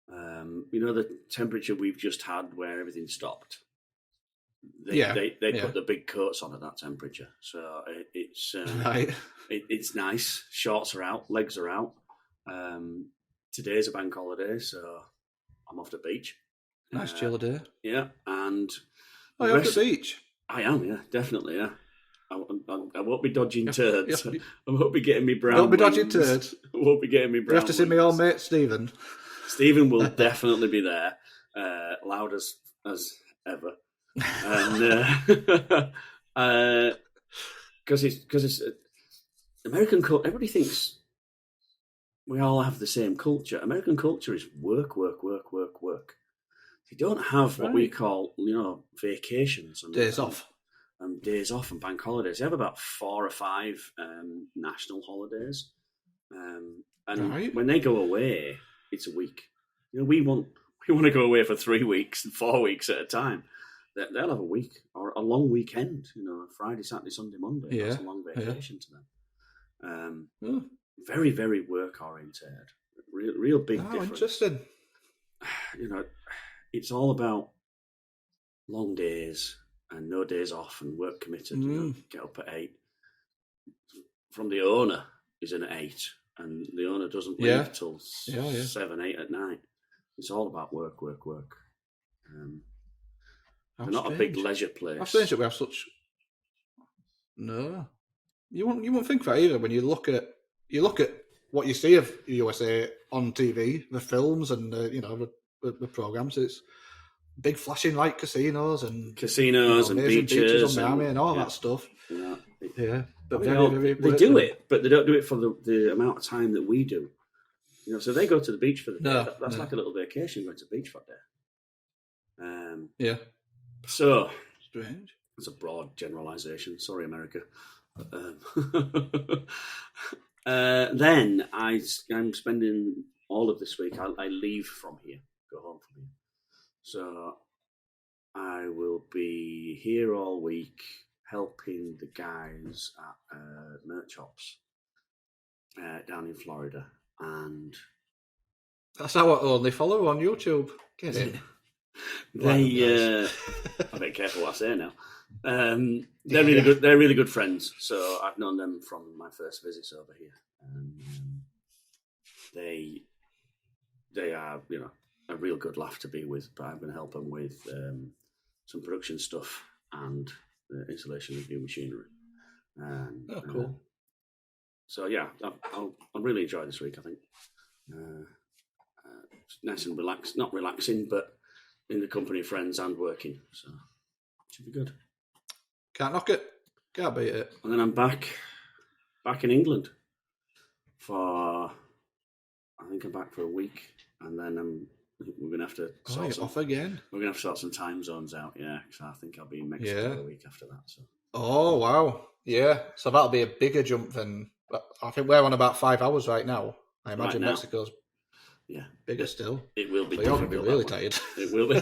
You know the temperature we've just had where everything stopped. They put the big coats on at that temperature, so it's it's nice. Shorts are out, legs are out. Today's a bank holiday, so I'm off the beach.
Nice chill day.
Yeah, and
you're off the beach.
I am, yeah, definitely, yeah. I won't be dodging turds. I won't be getting me brown.
Don't be
wings.
dodging turds.
I won't be getting me brown.
You have to see my old mate Stephen.
Stephen will definitely be there, loud as ever, and because it's American culture. Everybody thinks we all have the same culture. American culture is work. They don't have what we call, vacations and
days off.
And days off and bank holidays. They have about 4 or 5 national holidays. And when they go away, it's a week. We want to go away for 3 weeks and 4 weeks at a time. They'll have a week or a long weekend. Friday, Saturday, Sunday, Monday. Yeah. That's a long vacation to them. Very, very work oriented. Real big difference.
Interesting.
It's all about long days and no days off and work committed. Get up at 8. From the owner is in at 8, and the owner doesn't leave till 7, 8 at night. It's all about work. They're not a big leisure place.
That's strange that we have such. No, you won't think that either when you look at what you see of USA on TV, the films and the programs. It's big flashing light casinos and
beaches
on Miami and all that stuff. But
they do it, but they don't do it for the amount of time that we do. So they go to the beach for the day. That's like a little vacation going to the beach for a day. So
strange.
It's a broad generalisation. Sorry, America. Then I'm spending all of this week. I leave from here, go home from here. So I will be here all week helping the guys at merch shops down in Florida, and
that's our only follower on YouTube. Get it?
I better careful what I say now. They're really good. They're really good friends. So I've known them from my first visits over here, and they are a real good laugh to be with. But I'm going to help them with some production stuff and the installation of new machinery. And,
cool.
So yeah, I'll really enjoy this week. I think nice and relaxed, not relaxing, but in the company of friends and working. So it should be good.
Can't knock it. Can't beat it.
And then I'm back in England I think I'm back for a week, and then we're going to have to
off again.
We're going to have to sort some time zones out, so I think I'll be in Mexico a week after that. So.
Oh, wow. Yeah, so that'll be a bigger jump than... I think we're on about 5 hours right now. I imagine Mexico's bigger still.
It will be.
But you're going to be really tired.
It will be.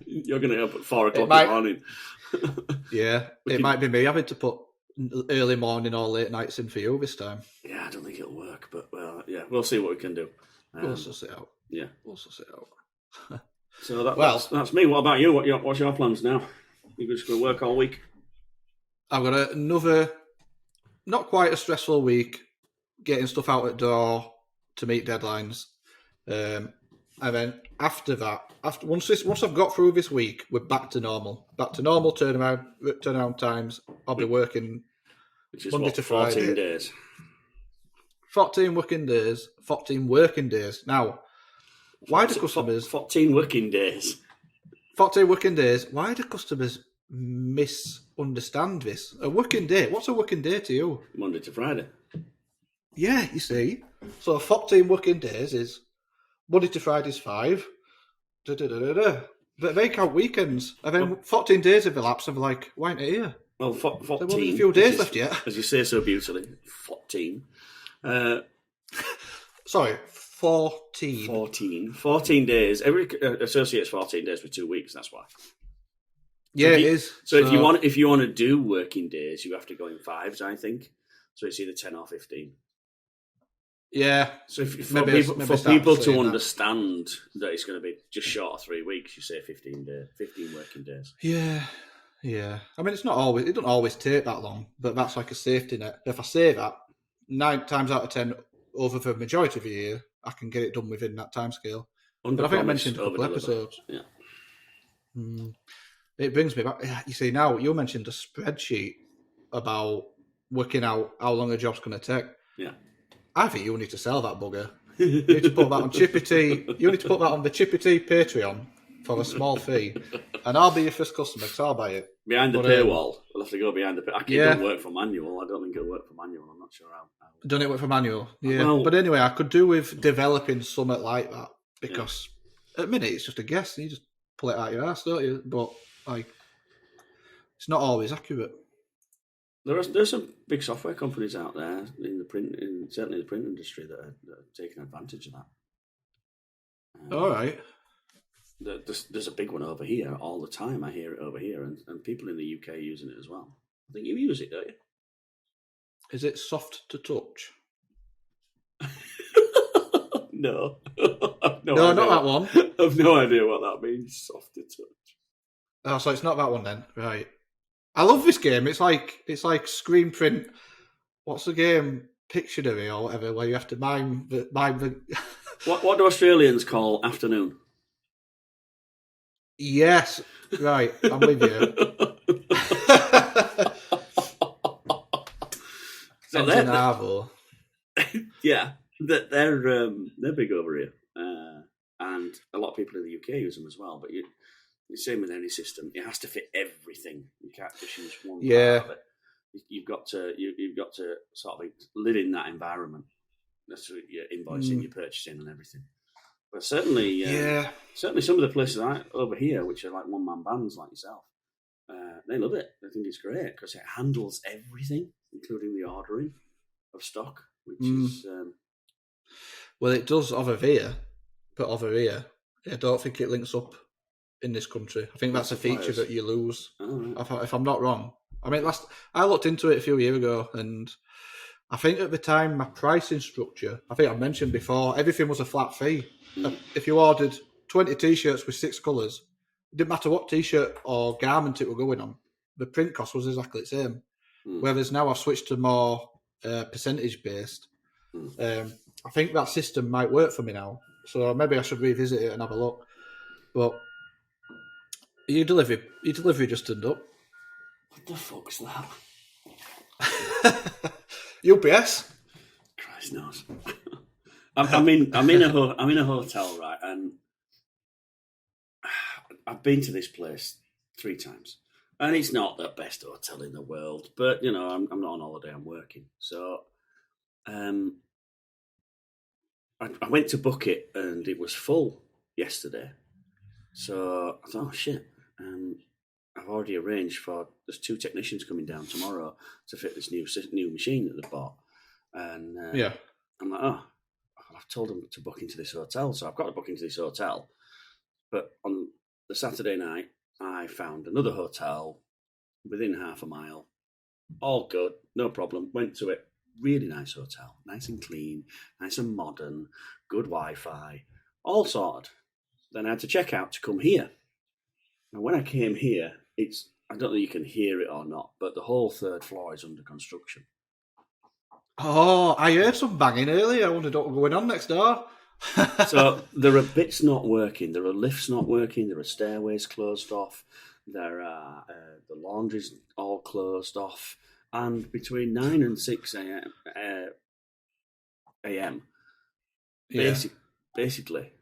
You're going to get up at 4 o'clock in the morning.
It might be me having to put early morning or late nights in for you this time.
Yeah, I don't think it'll work, but we'll see what we can do.
We'll suss it out.
Yeah,
we'll suss it out.
So that's me. What about you? What's your plans now? You're just going to work all week?
I've got another not quite a stressful week, getting stuff out at door to meet deadlines. And then after that, once I've got through this week, we're back to normal. Back to normal turnaround times. I'll be working
which is
Monday
what,
to
14
Friday.
days.
14 working days. 14 working days. Now, why do customers...
14 working days.
14 working days. Why do customers misunderstand this? A working day. What's a working day to you?
Monday to Friday.
Yeah, you see. So 14 working days is Monday to Friday's 5. But they count weekends. And then 14 days have elapsed and they're like, why ain't it here?
Well, 14.
There's a few days left yet.
As you say so beautifully, 14.
Sorry, 14.
14 days. Every associates 14 days with 2 weeks. That's why.
Yeah, it is.
So if you want to do working days, you have to go in 5s, I think. So it's either 10 or 15.
Yeah.
So for people to understand that it's going to be just short of 3 weeks, you say 15 working days.
Yeah. I mean, it doesn't always take that long, but that's like a safety net. If I say that, 9 times out of 10, over the majority of the year, I can get it done within that time scale. But I think I mentioned a couple episodes.
Yeah.
It brings me back. You see, now you mentioned a spreadsheet about working out how long a job's going to take.
Yeah.
I think you need to sell that bugger. You need to put that on Chippy Tee. You need to put that on the Chippy Tee Patreon for a small fee, and I'll be your first customer because I'll buy it.
Behind the paywall. We'll have to go behind the paywall. It don't work for manual. I don't think it'll work for manual. I'm not sure how.
Don't it work for manual? Yeah. Well, but anyway, I could do with developing something like that because at the minute it's just a guess. You just pull it out your ass, don't you? But like, it's not always accurate.
There's some big software companies out there certainly the print industry that are taking advantage of that.
All right.
There's a big one over here all the time. I hear it over here, and people in the UK using it as well. I think you use it, don't you?
Is it soft to touch?
No.
No, not that one.
I've no idea what that means, soft to touch.
Oh, so it's not that one then, right? I love this game. It's like screen print. What's the game? Pictionary or whatever, where you have to mime the.
What do Australians call afternoon?
Yes, right. I'm with you.
So yeah, they're big over here, and a lot of people in the UK use them as well. But the same with any system, it has to fit everything. You can't just use one part of it. You've got to sort of live in that environment. That's what you're invoicing, your purchasing, and everything. But certainly some of the places over here, which are like one-man bands like yourself, they love it. They think it's great because it handles everything, including the ordering of stock, which is...
Well, it does over here, but over here, I don't think it links up in this country. I think that's a feature that you lose, if I'm not wrong. I mean, I looked into it a few years ago, and I think at the time, my pricing structure, I think I mentioned before, everything was a flat fee. If you ordered 20 T-shirts with 6 colours, it didn't matter what T-shirt or garment it were going on, the print cost was exactly the same. Whereas now I've switched to more percentage-based. I think that system might work for me now. So maybe I should revisit it and have a look. But your delivery just turned up.
What the fuck's that?
UPS.
Christ knows. I'm in a hotel, right, and I've been to this place 3 times, and it's not the best hotel in the world, but I'm not on holiday, I'm working, so I went to book it and it was full yesterday, so I thought, oh shit, I've already arranged there's 2 technicians coming down tomorrow to fit this new machine that they've bought, and I'm like, oh, I've told them to book into this hotel, so I've got to book into this hotel. But on the Saturday night, I found another hotel within half a mile. All good, no problem. Went to it. Really nice hotel. Nice and clean, nice and modern, good Wi-Fi, all sorted. Then I had to check out to come here. And when I came here, I don't know if you can hear it or not, but the whole 3rd floor is under construction.
Oh, I heard some banging earlier. I wondered what was going on next door.
So there are bits not working. There are lifts not working. There are stairways closed off. There are the laundry's all closed off. And between 9 and 6 a.m.
Yeah.
Basically.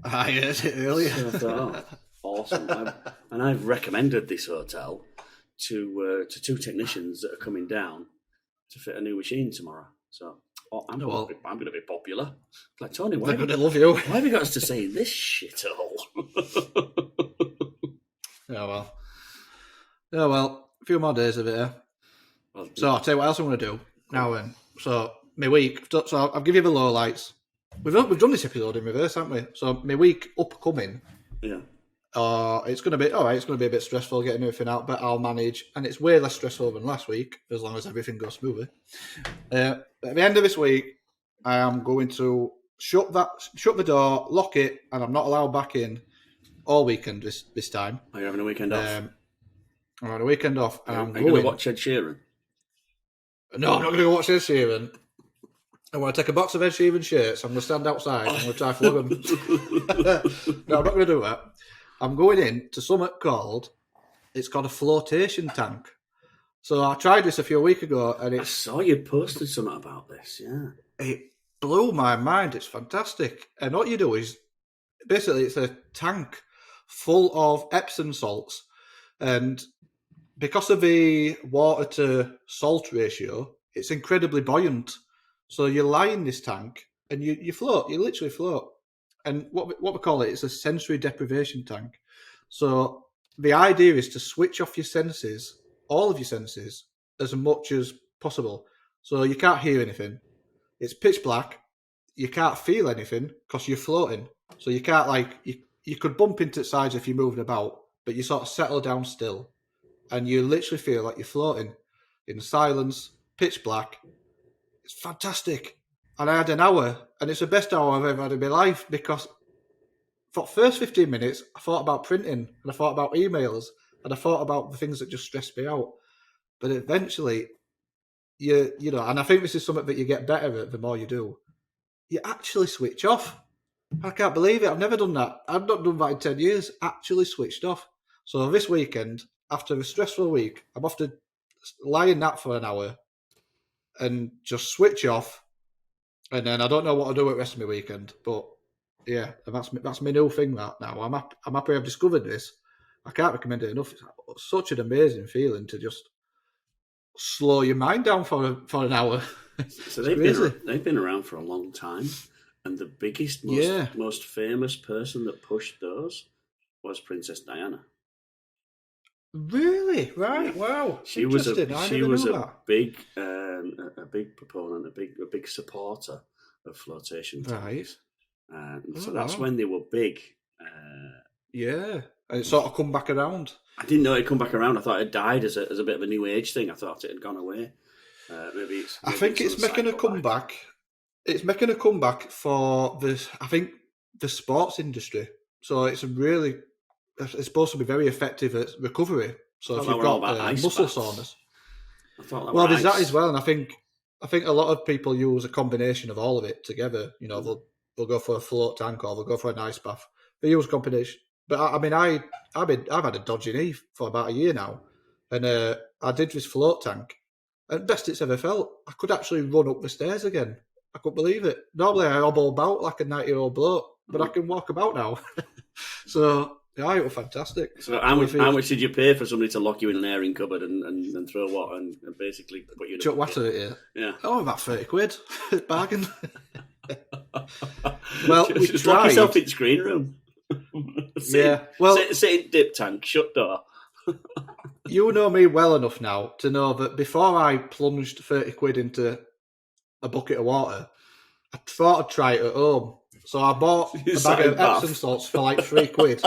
I heard it earlier.
So I thought, awesome. I've recommended this hotel to two technicians that are coming down to fit a new machine tomorrow. So I'm going to be popular. Like, Tony,
They're going to love you.
Why have you got us to say this shithole?
Oh, well. A few more days of it, Well, so I'll tell you what else I'm going to do now then. So my week. So I'll give you the lowlights. We've done this episode in reverse, haven't we? So my week upcoming.
Yeah.
It's going to be all right. It's going to be a bit stressful getting everything out, but I'll manage, and it's way less stressful than last week as long as everything goes smoothly. At the end of this week, I am going to shut the door, lock it, and I'm not allowed back in all weekend this time.
Are you having a weekend off?
I'm having a weekend off, and I'm
going to watch Ed Sheeran.
No, I'm not going to go watch Ed Sheeran. I want to take a box of Ed Sheeran shirts. I'm going to stand outside. I'm going to try flog them. No, I'm not going to do that. I'm going in to something it's called a flotation tank. So I tried this a few weeks ago, and I
saw you posted something about this. Yeah,
it blew my mind. It's fantastic. And what you do is basically it's a tank full of Epsom salts, and because of the water to salt ratio, it's incredibly buoyant. So you lie in this tank and you float. You literally float. And what we call it's a sensory deprivation tank. So the idea is to switch off your senses, all of your senses, as much as possible. So you can't hear anything. It's pitch black. You can't feel anything because you're floating. So you can't you could bump into sides if you're moving about, but you sort of settle down still. And you literally feel like you're floating in silence, pitch black. It's fantastic. And I had an hour, and it's the best hour I've ever had in my life because for the first 15 minutes, I thought about printing, and I thought about emails, and I thought about the things that just stressed me out. But eventually, you know, and I think this is something that you get better at the more you do, you actually switch off. I can't believe it. I've never done that. I've not done that in 10 years. Actually switched off. So this weekend, after a stressful week, I'm off to lie in that for an hour and just switch off. And then I don't know what I'll do with the rest of my weekend. But yeah, that's my new thing that now. I'm happy I've discovered this. I can't recommend it enough. It's such an amazing feeling to just slow your mind down for an hour.
So they've been around for a long time. And the biggest, most famous person that pushed those was Princess Diana.
Really? Right. Yeah. Wow.
She was a big proponent, a big supporter of flotation tanks. Right. So that's when they were big.
Yeah, and it sort of come back around.
I didn't know it'd come back around. I thought it died as a bit of a new age thing. I thought it had gone away.
I think it's making a comeback. It's making a comeback for the sports industry. So it's supposed to be very effective at recovery. So if you've got muscle soreness, there's that as well. And I think a lot of people use a combination of all of it together. You know, they'll go for a float tank or they'll go for an ice bath. They use a combination. But I've had a dodgy knee for about a year now, and I did this float tank, and best it's ever felt. I could actually run up the stairs again. I couldn't believe it. Normally I hobble about like a 90-year-old bloke, but I can walk about now. So yeah, it was fantastic.
So how much did you pay for somebody to lock you in an airing cupboard and throw what and basically put you in
chuck water at you?
Yeah.
Oh, about 30 quid. Bargain. Well, we
just
tried.
Lock yourself in the screen room. Sit in dip tank, shut door.
You know me well enough now to know that before I plunged 30 quid into a bucket of water, I thought I'd try it at home. So I bought a bag of Epsom salts for like 3 quid.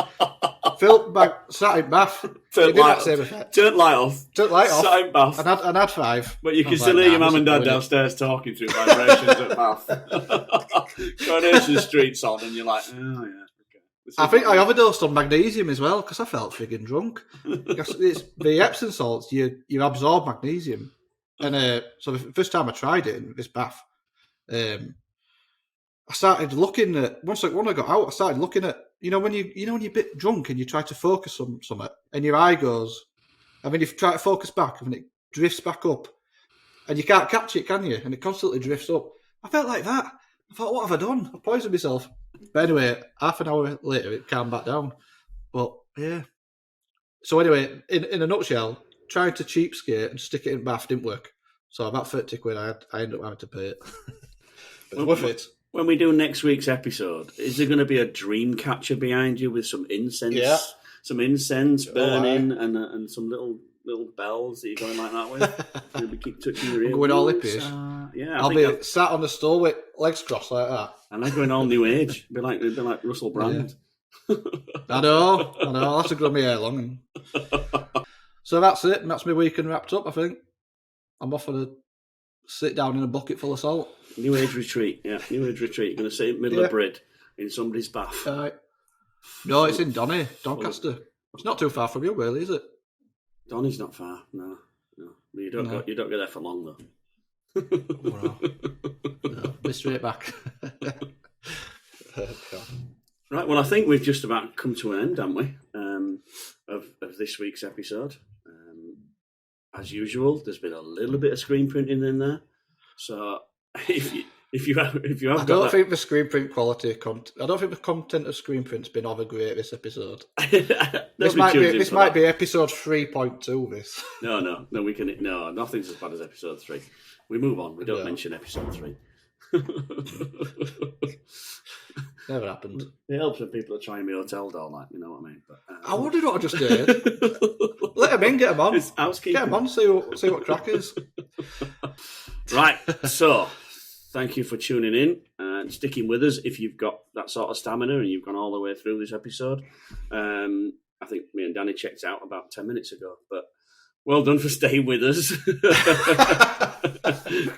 Filled bag, sat in bath.
Turned light off. Sat in bath.
And had 5.
But you can still hear your mum and dad downstairs talking through vibrations at bath. Coronation Street's on and you're like, oh yeah. Okay.
I think I overdosed on magnesium as well because I felt frigging drunk. Because it's the Epsom salts, you absorb magnesium. And so the first time I tried it in this bath, I started looking at when I got out. I started looking at when you're a bit drunk and you try to focus on something, and your eye goes, and then you try to focus back, and it drifts back up, and you can't catch it, can you? And it constantly drifts up. I felt like that. I thought, what have I done? I poisoned myself. But anyway, half an hour later, it calmed back down. But yeah. So anyway, in a nutshell, trying to cheapskate and stick it in bath didn't work. So about 30 quid, I ended up having to pay it. But it's worth it.
When we do next week's episode, is there going to be a dream catcher behind you with some incense?
Yeah.
Some incense burning and some little bells that you're going like that with? You'll be keep touching your ear.
Going all hippies.
Yeah,
I'll be sat on the stool with legs crossed like that.
And I'm going all new age. Be like Russell Brand.
Yeah. I know. I'll have to grow my hair long. So that's it. And that's my weekend wrapped up, I think. I'm off for a sit down in a bucket full of salt.
New age retreat. Yeah, new age retreat. You're going to sit in the middle of Brid in somebody's bath.
No, it's in Doncaster. It's not too far from you, really, is it?
Donny's not far. No. You don't go there for long though.
No, be straight back.
Right. Well, I think we've just about come to an end, haven't we? Of this week's episode. As usual, there's been a little bit of screen printing in there. So if you have,
I don't think the screen print quality. I don't think the content of screen print's been over great this episode. This might be episode 3.2. This.
No. We can. No, nothing's as bad as episode 3. We move on. We don't mention episode 3.
Never happened.
It helps when people are trying me hotel door, like, you know what I mean. But
I wondered what I just did. Let them in, get them on. Get them on, see what crack is.
Right, so thank you for tuning in and sticking with us. If you've got that sort of stamina and you've gone all the way through this episode, I think me and Danny checked out about 10 minutes ago, but well done for staying with us.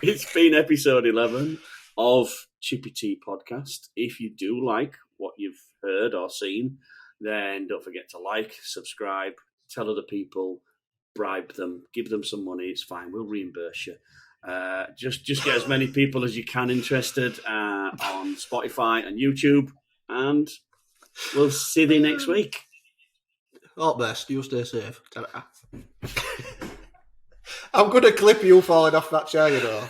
It's been episode 11 of Chippy Tee podcast. If you do like what you've heard or seen, then don't forget to like, subscribe, tell other people, bribe them, give them some money. It's fine. We'll reimburse you. Just get as many people as you can interested on Spotify and YouTube, and we'll see you next week.
All best. You stay safe. I'm going to clip you falling off that chair, you know.